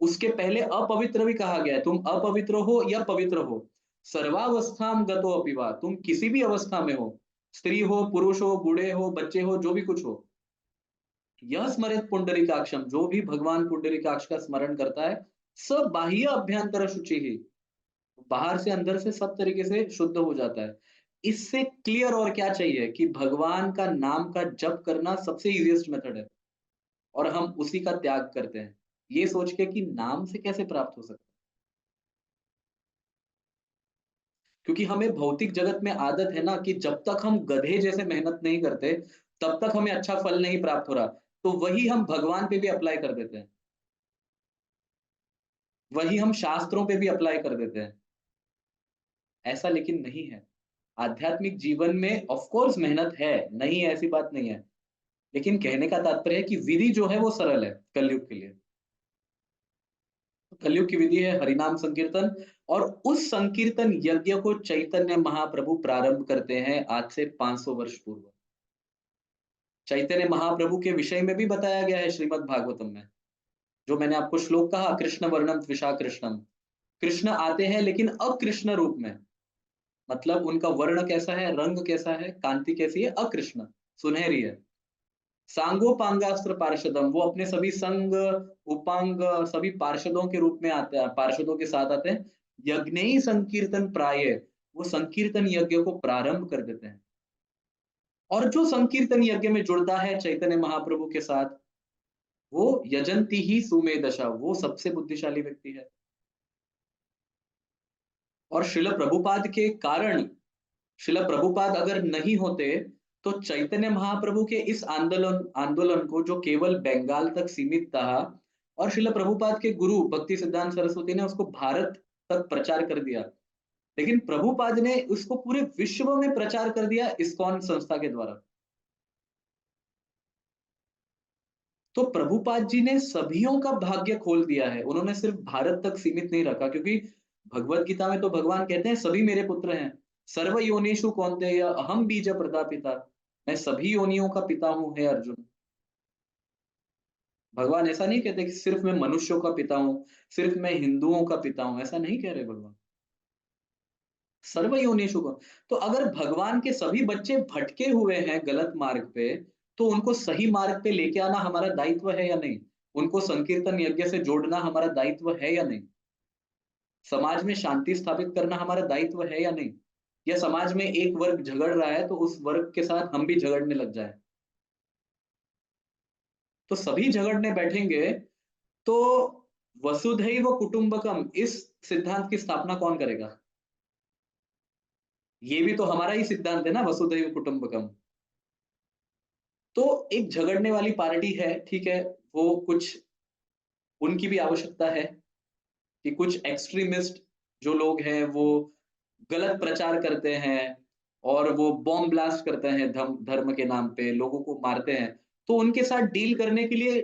उसके पहले अपवित्र भी कहा गया है, तुम अपवित्र हो या पवित्र हो। सर्वावस्थाम गतो अपिवा, तुम किसी भी अवस्था में हो, स्त्री हो, पुरुष हो, बूढ़े हो, बच्चे हो, जो भी कुछ हो। यह स्मरित पुंडरीकाक्षम, जो भी भगवान पुंडरीकाक्ष का स्मरण करता है, सब बाह्य अभ्यंतर शुचि ही, बाहर से अंदर से सब तरीके से शुद्ध हो जाता है। इससे क्लियर और क्या चाहिए कि भगवान का नाम का जप करना सबसे इजीएस्ट मेथड है, और हम उसी का त्याग करते हैं, ये सोच के कि नाम से कैसे प्राप्त हो सकता है। क्योंकि हमें भौतिक जगत में आदत है ना कि जब तक हम गधे जैसे मेहनत नहीं करते, तब तक हमें अच्छा फल नहीं प्राप्त हो रहा। तो वही हम भगवान पे भी अप्लाई कर देते हैं, वही हम शास्त्रों पे भी अप्लाई कर देते हैं। ऐसा लेकिन नहीं है। आध्यात्मिक जीवन में ऑफ कोर्स मेहनत है, नहीं है ऐसी बात नहीं है। लेकिन कहने का तात्पर्य है कि विधि जो है वो सरल है कलयुग के लिए। कलयुग की विधि है हरिनाम संकीर्तन, और उस संकीर्तन यज्ञ को चैतन्य महाप्रभु प्रारंभ करते हैं आज से 500 वर्ष पूर्व। चैतन्य महाप्रभु के विषय में भी बताया गया है श्रीमद् भागवतम में। जो मैंने आपको श्लोक कहा, कृष्ण वर्णम त्विषा कृष्णम, कृष्ण आते हैं लेकिन अकृष्ण रूप में। मतलब उनका वर्ण कैसा है, रंग कैसा है, कांति कैसी है, अकृष्ण, सुनहरी है। सांगोपांगास्त्र पार्षदम, वो अपने सभी संग उपांग सभी पार्षदों के रूप में आते हैं, पार्षदों के साथ आते हैं। यज्ञ संकीर्तन प्राय, वो संकीर्तन यज्ञ को प्रारंभ कर देते हैं। और जो संकीर्तन यज्ञ में जुड़ता है चैतन्य महाप्रभु के साथ, वो यजंती ही सुमेधशा, वो सबसे बुद्धिशाली व्यक्ति है। और श्रील प्रभुपाद के कारण शिला प्रभुपाद अगर नहीं होते तो चैतन्य महाप्रभु के इस आंदोलन आंदोलन को, जो केवल बंगाल तक सीमित था, और शिला प्रभुपाद के गुरु भक्ति सिद्धांत सरस्वती ने उसको भारत तक प्रचार कर दिया, लेकिन प्रभुपाद ने उसको पूरे विश्व में प्रचार कर दिया इस्कॉन संस्था के द्वारा। तो प्रभुपाद जी ने सभीयों का भाग्य खोल दिया है, उन्होंने सिर्फ भारत तक सीमित नहीं रखा, क्योंकि भगवत गीता में तो भगवान कहते हैं सभी मेरे पुत्र हैं। सर्व योनिषु कौन्तेय अहम बीज प्रदापिता, मैं सभी योनियों का पिता हूं, हे अर्जुन। भगवान ऐसा नहीं कहते कि सिर्फ मैं मनुष्यों का पिता हूं, सिर्फ मैं हिंदुओं का पिता हूं, ऐसा नहीं कह रहे भगवान। सर्व योनिषु को, तो अगर भगवान के सभी बच्चे भटके हुए हैं गलत मार्ग पे, तो उनको सही मार्ग पे लेके आना हमारा दायित्व है या नहीं? उनको संकीर्तन यज्ञ से जोड़ना हमारा दायित्व है या नहीं? समाज में शांति स्थापित करना हमारा दायित्व है या नहीं? या समाज में एक वर्ग झगड़ रहा है तो उस वर्ग के साथ हम भी झगड़ने लग जाए? तो सभी झगड़ने बैठेंगे तो वसुधैव कुटुंबकम इस सिद्धांत की स्थापना कौन करेगा? ये भी तो हमारा ही सिद्धांत है ना, वसुधैव कुटुंबकम। तो एक झगड़ने वाली पार्टी है, ठीक है, वो कुछ, उनकी भी आवश्यकता है कि कुछ एक्सट्रीमिस्ट जो लोग हैं वो गलत प्रचार करते हैं और वो बॉम्ब ब्लास्ट करते हैं, धर्म धर्म के नाम पे लोगों को मारते हैं, तो उनके साथ डील करने के लिए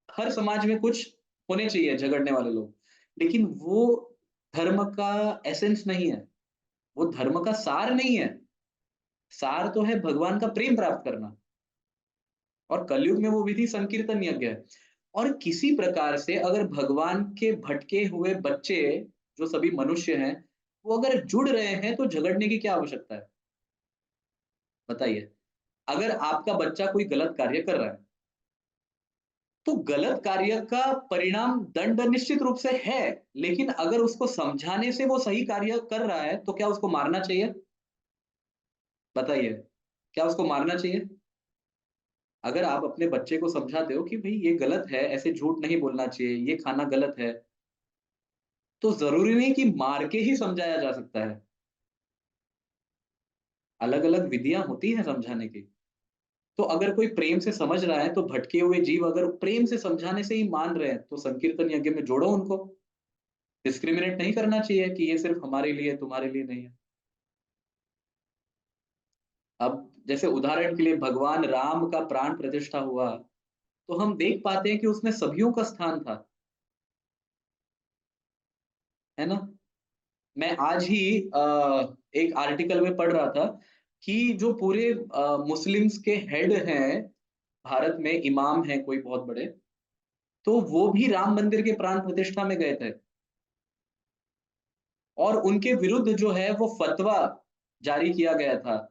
हर समाज में कुछ होने चाहिए झगड़ने वाले लोग, लेकिन वो धर्म का एसेंस नहीं है, वो धर्म का सार नहीं है। सार तो है भगवान का प्रेम प्राप्त करना, और कलयुग में वो विधि संकीर्तन यज्ञ है। और किसी प्रकार से अगर भगवान के भटके हुए बच्चे, जो सभी मनुष्य हैं, वो अगर जुड़ रहे हैं तो झगड़ने की क्या आवश्यकता है? बताइए। अगर आपका बच्चा कोई गलत कार्य कर रहा है, तो गलत कार्य का परिणाम दंड निश्चित रूप से है, लेकिन अगर उसको समझाने से वो सही कार्य कर रहा है तो क्या उसको मारना चाहिए? बताइए, क्या उसको मारना चाहिए? अगर आप अपने बच्चे को समझाते हो कि भाई ये गलत है, ऐसे झूठ नहीं बोलना चाहिए, ये खाना गलत है, तो जरूरी नहीं कि मार के ही समझाया जा सकता है। अलग अलग विधियां होती हैं समझाने की। तो अगर कोई प्रेम से समझ रहा है, तो भटके हुए जीव अगर प्रेम से समझाने से ही मान रहे हैं, तो संकीर्तन यज्ञ में जोड़ो उनको। डिस्क्रिमिनेट नहीं करना चाहिए कि ये सिर्फ हमारे लिए, तुम्हारे लिए नहीं है। अब जैसे उदाहरण के लिए भगवान राम का प्राण प्रतिष्ठा हुआ, तो हम देख पाते हैं कि उसमें सभीयों का स्थान था, है ना? मैं आज ही एक आर्टिकल में पढ़ रहा था कि जो पूरे मुस्लिम्स के हेड हैं भारत में, इमाम हैं कोई बहुत बड़े, तो वो भी राम मंदिर के प्राण प्रतिष्ठा में गए थे, और उनके विरुद्ध जो है वो फतवा जारी किया गया था।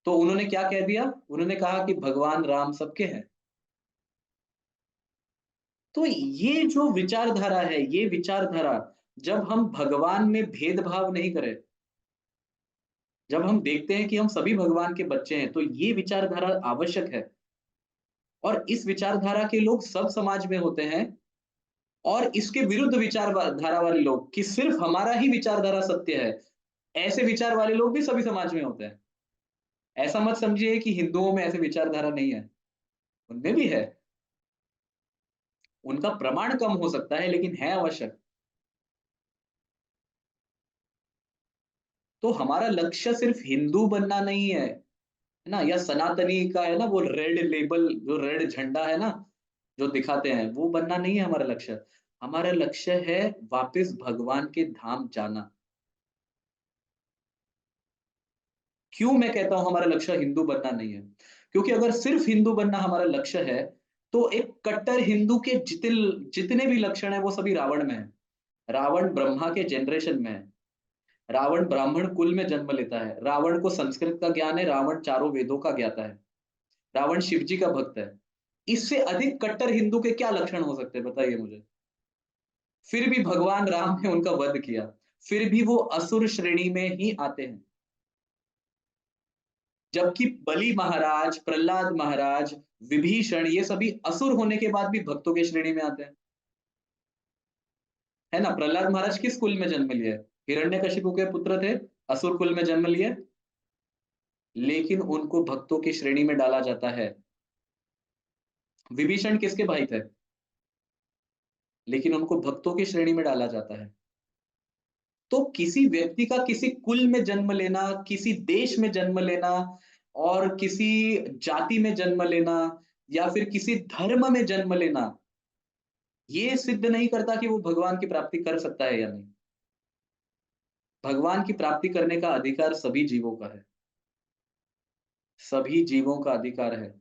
तो उन्होंने क्या कह दिया? उन्होंने कहा कि भगवान राम सबके हैं। तो ये जो विचारधारा है, ये विचारधारा, जब हम भगवान में भेदभाव नहीं करें, जब हम देखते हैं कि हम सभी भगवान के बच्चे हैं, तो ये विचारधारा आवश्यक है। और इस विचारधारा के लोग सब समाज में होते हैं, और इसके विरुद्ध विचारधारा वाले लोग कि सिर्फ हमारा ही विचारधारा सत्य है, ऐसे विचार वाले लोग भी सभी समाज में होते हैं। ऐसा मत समझिए कि हिंदुओं में ऐसे विचारधारा नहीं है, उनमें भी है। उनका प्रमाण कम हो सकता है, लेकिन है आवश्यक। तो हमारा लक्ष्य सिर्फ हिंदू बनना नहीं है, है ना? या सनातनी का है ना वो रेड लेबल, जो रेड झंडा है ना जो दिखाते हैं, वो बनना नहीं है हमारा लक्ष्य। हमारा लक्ष्य है वापस भगवान के धाम जाना। क्यों मैं कहता हूं हमारा लक्ष्य हिंदू बनना नहीं है? क्योंकि अगर सिर्फ हिंदू बनना हमारा लक्ष्य है, तो एक कट्टर हिंदू के जितने भी लक्षण है वो सभी रावण में है। रावण ब्रह्मा के जनरेशन में है। रावण ब्राह्मण कुल में जन्म लेता है। रावण को संस्कृत का ज्ञान है। रावण चारों वेदों का ज्ञाता है। रावण शिव जी का भक्त है। इससे अधिक कट्टर हिंदू के क्या लक्षण हो सकते हैं, बताइए मुझे? फिर भी भगवान राम ने उनका वध किया, फिर भी वो असुर श्रेणी में ही आते हैं। जबकि बलि महाराज, प्रहलाद महाराज, विभीषण, ये सभी असुर होने के बाद भी भक्तों की श्रेणी में आते हैं, है ना? प्रहलाद महाराज किस कुल में जन्म लिए? हिरण्यकशिपु के पुत्र थे, असुर कुल में जन्म लिए। लेकिन उनको भक्तों की श्रेणी में डाला जाता है। विभीषण किसके भाई थे? लेकिन उनको भक्तों की श्रेणी में डाला जाता है। तो किसी व्यक्ति का किसी कुल में जन्म लेना, किसी देश में जन्म लेना और किसी जाति में जन्म लेना या फिर किसी धर्म में जन्म लेना, ये सिद्ध नहीं करता कि वो भगवान की प्राप्ति कर सकता है या नहीं। भगवान की प्राप्ति करने का अधिकार सभी जीवों का है। सभी जीवों का अधिकार है।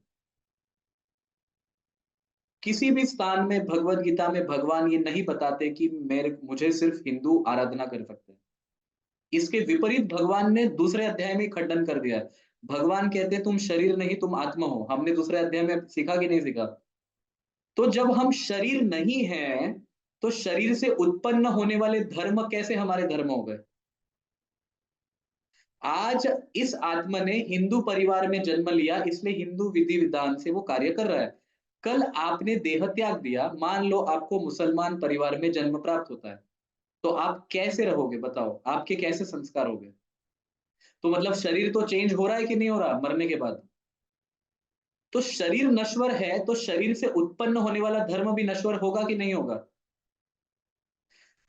किसी भी स्थान में भगवत गीता में भगवान ये नहीं बताते कि मेरे मुझे सिर्फ हिंदू आराधना कर सकते हैं। इसके विपरीत भगवान ने दूसरे अध्याय में खंडन कर दिया है। भगवान कहते हैं तुम शरीर नहीं तुम आत्मा हो। हमने दूसरे अध्याय में सीखा कि नहीं सीखा? तो जब हम शरीर नहीं हैं, तो शरीर से उत्पन्न होने वाले धर्म कैसे हमारे धर्म हो गए? आज इस आत्मा ने हिंदू परिवार में जन्म लिया, इसलिए हिंदू विधि विधान से वो कार्य कर रहा है। कल आपने देह त्याग दिया, मान लो आपको मुसलमान परिवार में जन्म प्राप्त होता है, तो आप कैसे रहोगे बताओ? आपके कैसे संस्कार होंगे? तो मतलब शरीर तो चेंज हो रहा है कि नहीं हो रहा मरने के बाद? तो शरीर नश्वर है, तो शरीर से उत्पन्न होने वाला धर्म भी नश्वर होगा कि नहीं होगा?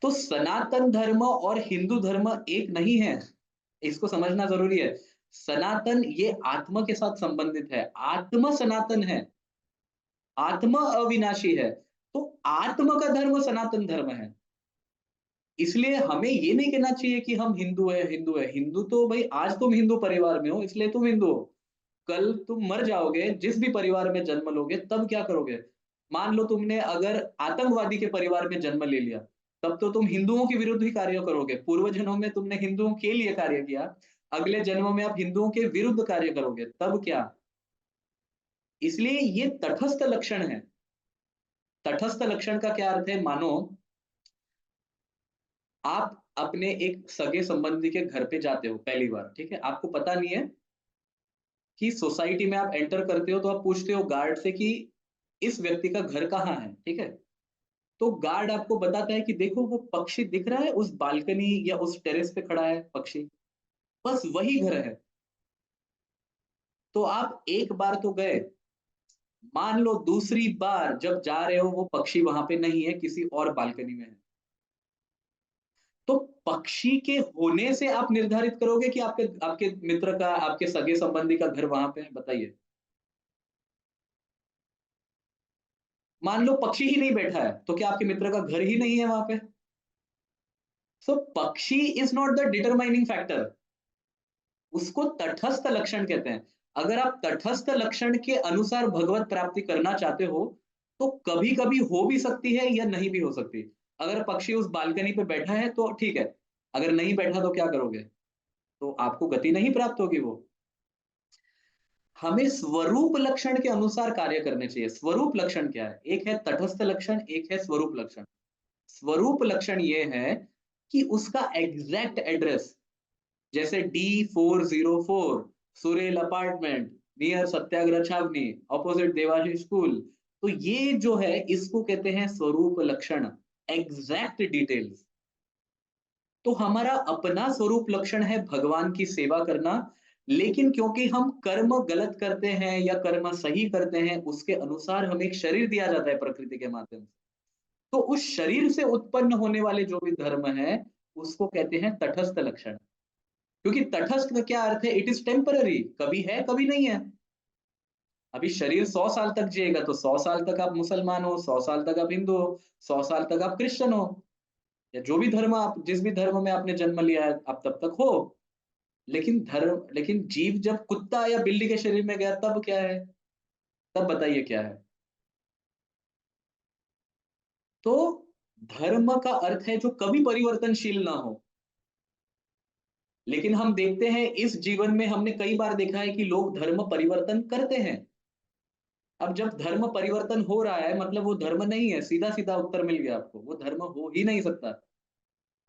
तो सनातन धर्म और हिंदू धर्म एक नहीं है, इसको समझना जरूरी है। सनातन ये आत्मा के साथ संबंधित है, आत्मा सनातन है, आत्मा अविनाशी है। तो आत्मा का धर्म सनातन धर्म है। इसलिए हमें ये नहीं कहना चाहिए कि हम हिंदू है, हिंदू है। हिंदू तो भाई आज तुम हिंदू परिवार में हो इसलिए तुम हिंदू हो। कल तुम मर जाओगे, जिस भी परिवार में जन्म लोगे, तब क्या करोगे? मान लो तुमने अगर आतंकवादी के परिवार में जन्म ले लिया, तब तो तुम हिंदुओं के विरुद्ध ही कार्य करोगे। पूर्व जन्मों में तुमने हिंदुओं के लिए कार्य किया, अगले जन्मों में आप हिंदुओं के विरुद्ध कार्य करोगे, तब क्या? इसलिए ये तटस्थ लक्षण है। तटस्थ लक्षण का क्या अर्थ है? मानो आप अपने एक सगे संबंधी के घर पे जाते हो पहली बार, ठीक है? आपको पता नहीं है कि सोसाइटी में आप एंटर करते हो, तो आप पूछते हो गार्ड से कि इस व्यक्ति का घर कहाँ है, ठीक है? तो गार्ड आपको बताता है कि देखो वो पक्षी दिख रहा है उस बालकनी या उस टेरेस पे खड़ा है पक्षी, बस वही घर है। तो आप एक बार तो गए, मान लो दूसरी बार जब जा रहे हो वो पक्षी वहां पे नहीं है, किसी और बालकनी में है। तो पक्षी के होने से आप निर्धारित करोगे कि आपके आपके मित्र का, आपके सगे संबंधी का घर वहां पे है? बताइए। मान लो पक्षी ही नहीं बैठा है, तो क्या आपके मित्र का घर ही नहीं है वहां पे? सो पक्षी is not the determining factor, उसको तटस्थ लक्षण कहते हैं। अगर आप तटस्थ लक्षण के अनुसार भगवत प्राप्ति करना चाहते हो, तो कभी कभी हो भी सकती है या नहीं भी हो सकती। अगर पक्षी उस बालकनी पे बैठा है तो ठीक है, अगर नहीं बैठा तो क्या करोगे? तो आपको गति नहीं प्राप्त होगी वो। हमें स्वरूप लक्षण के अनुसार कार्य करने चाहिए। स्वरूप लक्षण क्या है? एक है तटस्थ लक्षण, एक है स्वरूप लक्षण। स्वरूप लक्षण ये है कि उसका एग्जैक्ट एड्रेस, जैसे D404 सुरेल अपार्टमेंट नियर सत्याग्रह छावनी ऑपोजिट देवाशीष स्कूल, तो ये जो है इसको कहते हैं स्वरूप लक्षण, एग्जैक्ट डिटेल्स। तो हमारा अपना स्वरूप लक्षण है भगवान की सेवा करना, लेकिन क्योंकि हम कर्म गलत करते हैं या कर्म सही करते हैं, उसके अनुसार हमें एक शरीर दिया जाता है प्रकृति के माध्यम से। तो उस शरीर से उत्पन्न होने वाले जो भी धर्म है, उसको कहते हैं तटस्थ लक्षण। क्योंकि तटस्थ का क्या अर्थ है? इट इज टेम्पररी, कभी है कभी नहीं है। अभी शरीर 100 साल तक जिएगा, तो 100 साल तक आप मुसलमान हो, 100 साल तक आप हिंदू हो, 100 साल तक आप क्रिश्चियन हो, या जो भी धर्म आप, जिस भी धर्म में आपने जन्म लिया है आप तब तक हो। लेकिन जीव जब कुत्ता या बिल्ली के शरीर में गया तब क्या है? तब बताइए क्या है? तो धर्म का अर्थ है जो कभी परिवर्तनशील ना हो। लेकिन हम देखते हैं इस जीवन में हमने कई बार देखा है कि लोग धर्म परिवर्तन करते हैं। अब जब धर्म परिवर्तन हो रहा है मतलब वो धर्म नहीं है, सीधा सीधा उत्तर मिल गया आपको, वो धर्म हो ही नहीं सकता।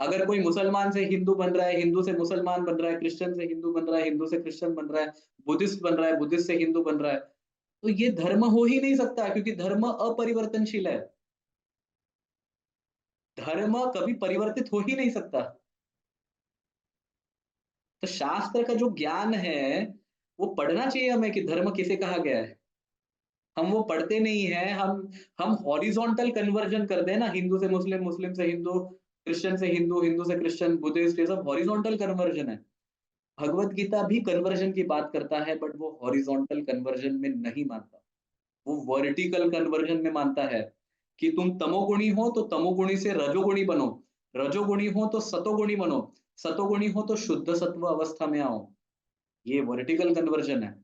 अगर कोई मुसलमान से हिंदू बन रहा है, हिंदू से मुसलमान बन रहा है, क्रिश्चियन से हिंदू बन रहा है, हिंदू से क्रिश्चियन बन रहा है, बुद्धिस्ट बन रहा है, बुद्धिस्ट से हिंदू बन रहा है, तो ये धर्म हो ही नहीं सकता, क्योंकि धर्म अपरिवर्तनशील है। धर्म कभी परिवर्तित हो ही नहीं सकता। तो शास्त्र का जो ज्ञान है वो पढ़ना चाहिए हमें कि धर्म किसे कहा गया है। हम वो पढ़ते नहीं है, हम हॉरिजॉन्टल कन्वर्जन करते हैं ना, हिंदू से मुस्लिम, मुस्लिम से हिंदू, क्रिश्चियन से हिंदू, हिंदू से क्रिश्चियन, बुद्धिस्ट, ये सब हॉरिजॉन्टल कन्वर्जन है। भगवत गीता भी कन्वर्जन की बात करता है, बट वो हॉरिजॉन्टल कन्वर्जन में नहीं मानता। वो वर्टिकल कन्वर्जन में मानता है कि तुम तमोगुणी हो तो तमोगुणी से रजोगुणी बनो, रजोगुणी हो तो सतोगुणी बनो, सतोगुणी हो तो शुद्ध सत्व अवस्था में आओ। ये वर्टिकल कन्वर्जन है।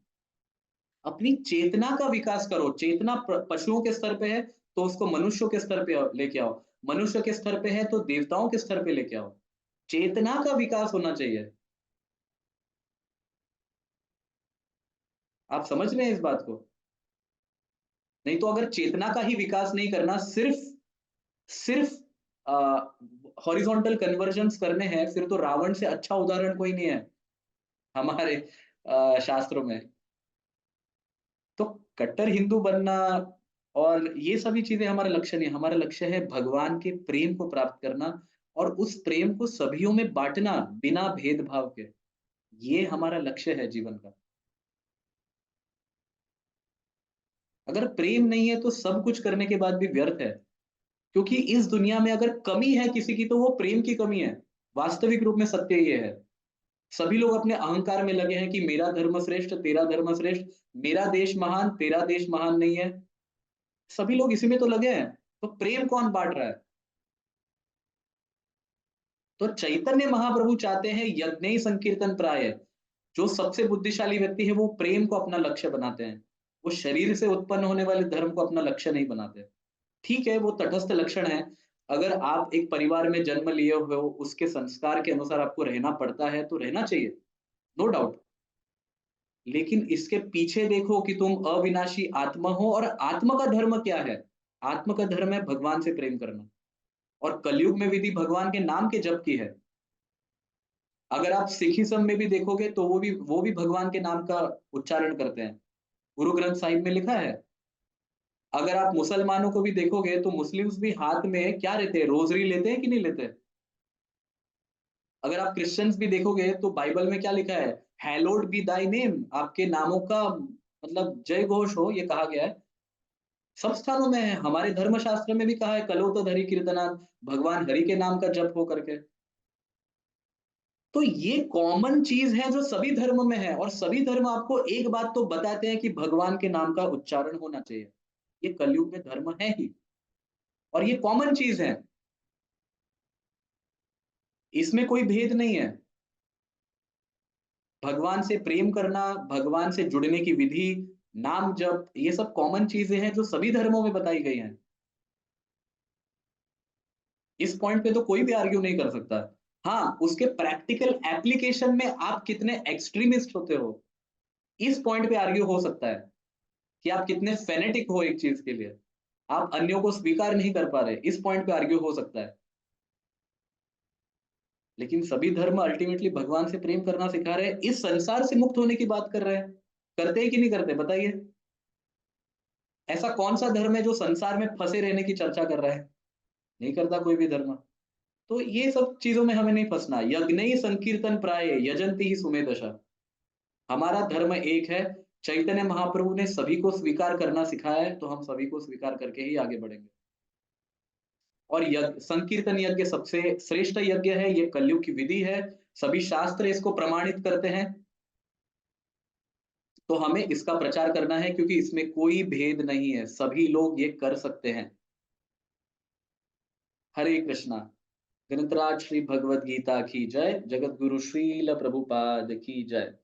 अपनी चेतना का विकास करो। चेतना पशुओं के स्तर पे है तो उसको मनुष्यों के स्तर पे लेके आओ, मनुष्य के स्तर पे है तो देवताओं के स्तर पे लेके आओ। चेतना का विकास होना चाहिए। आप समझ रहे हैं इस बात को? नहीं तो अगर चेतना का ही विकास नहीं करना, सिर्फ सिर्फ हॉरिजॉन्टल कन्वर्जन्स करने हैं, फिर तो रावण से अच्छा उदाहरण कोई नहीं है हमारे शास्त्रों में। तो कट्टर हिंदू बनना और ये सभी चीजें हमारा लक्ष्य नहीं है। हमारा लक्ष्य है भगवान के प्रेम को प्राप्त करना और उस प्रेम को सभीयों में बांटना बिना भेदभाव के। ये हमारा लक्ष्य है जीवन का। अगर प्रेम नहीं है तो सब कुछ करने के बाद भी व्यर्थ है। क्योंकि इस दुनिया में अगर कमी है किसी की तो वो प्रेम की कमी है। वास्तविक रूप में सत्य ये है। सभी लोग अपने अहंकार में लगे हैं कि मेरा धर्म श्रेष्ठ, तेरा धर्म श्रेष्ठ, मेरा देश महान, तेरा देश महान नहीं है। सभी लोग इसी में तो लगे हैं। तो प्रेम कौन बांट रहा है? तो चैतन्य महाप्रभु चाहते हैं यज्ञ संकीर्तन प्राय। जो सबसे बुद्धिशाली व्यक्ति है वो प्रेम को अपना लक्ष्य बनाते हैं। वो शरीर से उत्पन्न होने वाले धर्म को अपना लक्ष्य नहीं बनाते। ठीक है, वो तटस्थ लक्षण है। अगर आप एक परिवार में जन्म लिए हुए हो, उसके संस्कार के अनुसार आपको रहना पड़ता है तो रहना चाहिए, नो डाउट। लेकिन इसके पीछे देखो कि तुम अविनाशी आत्मा हो, और आत्मा का धर्म क्या है? आत्मा का धर्म है भगवान से प्रेम करना। और कलयुग में विधि भगवान के नाम के जप की है। अगर आप सिखिज्म में भी देखोगे तो वो भी भगवान के नाम का उच्चारण करते हैं। गुरु ग्रंथ साहिब में लिखा है। अगर आप मुसलमानों को भी देखोगे तो मुस्लिम्स भी हाथ में क्या लेते हैं? रोजरी लेते हैं कि नहीं लेते? अगर आप क्रिश्चियंस भी देखोगे तो बाइबल में क्या लिखा है? हैलोड बी दाई नेम, आपके नामों का मतलब जय घोष हो, ये कहा गया है। सब स्थानों में है। हमारे धर्मशास्त्र में भी कहा है कलो तो हरि कीर्तना, भगवान हरि के नाम का जप हो करके। तो ये कॉमन चीज है जो सभी धर्म में है, और सभी धर्म आपको एक बात तो बताते हैं कि भगवान के नाम का उच्चारण होना चाहिए। ये कलयुग में धर्म है ही, और ये कॉमन चीज है। इसमें कोई भेद नहीं है। भगवान से प्रेम करना, भगवान से जुड़ने की विधि, नाम जप, ये सब कॉमन चीजें हैं जो सभी धर्मों में बताई गई हैं। इस पॉइंट पे तो कोई भी आर्ग्यू नहीं कर सकता। हाँ, उसके प्रैक्टिकल एप्लीकेशन में आप कितने एक्सट्रीमिस्ट होते हो, इस पॉइंट पे आर्ग्यू हो सकता है कि आप कितने फेनेटिक हो एक चीज के लिए। आप अन्यों को स्वीकार नहीं कर पा रहे, इस पॉइंट पे आर्ग्यू हो सकता है। लेकिन सभी धर्म अल्टीमेटली भगवान से प्रेम करना सिखा रहे हैं, इस संसार से मुक्त होने की बात कर रहे हैं। करते हैं कि नहीं करते बताइए? ऐसा कौन सा धर्म है जो संसार में फंसे रहने की चर्चा कर रहा है? नहीं करता कोई भी धर्म। तो ये सब चीजों में हमें नहीं फंसना। यज्ञ संकीर्तन प्राय यजंती ही सुमेधशा। हमारा धर्म एक है। चैतन्य महाप्रभु ने सभी को स्वीकार करना सिखाया है, तो हम सभी को स्वीकार करके ही आगे बढ़ेंगे। और यज्ञ, संकीर्तन यज्ञ सबसे श्रेष्ठ यज्ञ है। ये कलयुग की विधि है। सभी शास्त्र इसको प्रमाणित करते हैं। तो हमें इसका प्रचार करना है, क्योंकि इसमें कोई भेद नहीं है, सभी लोग ये कर सकते हैं। हरे कृष्णा। ग्रंथराज श्री भगवद गीता की जय। जगत गुरु श्रील प्रभुपाद की जय।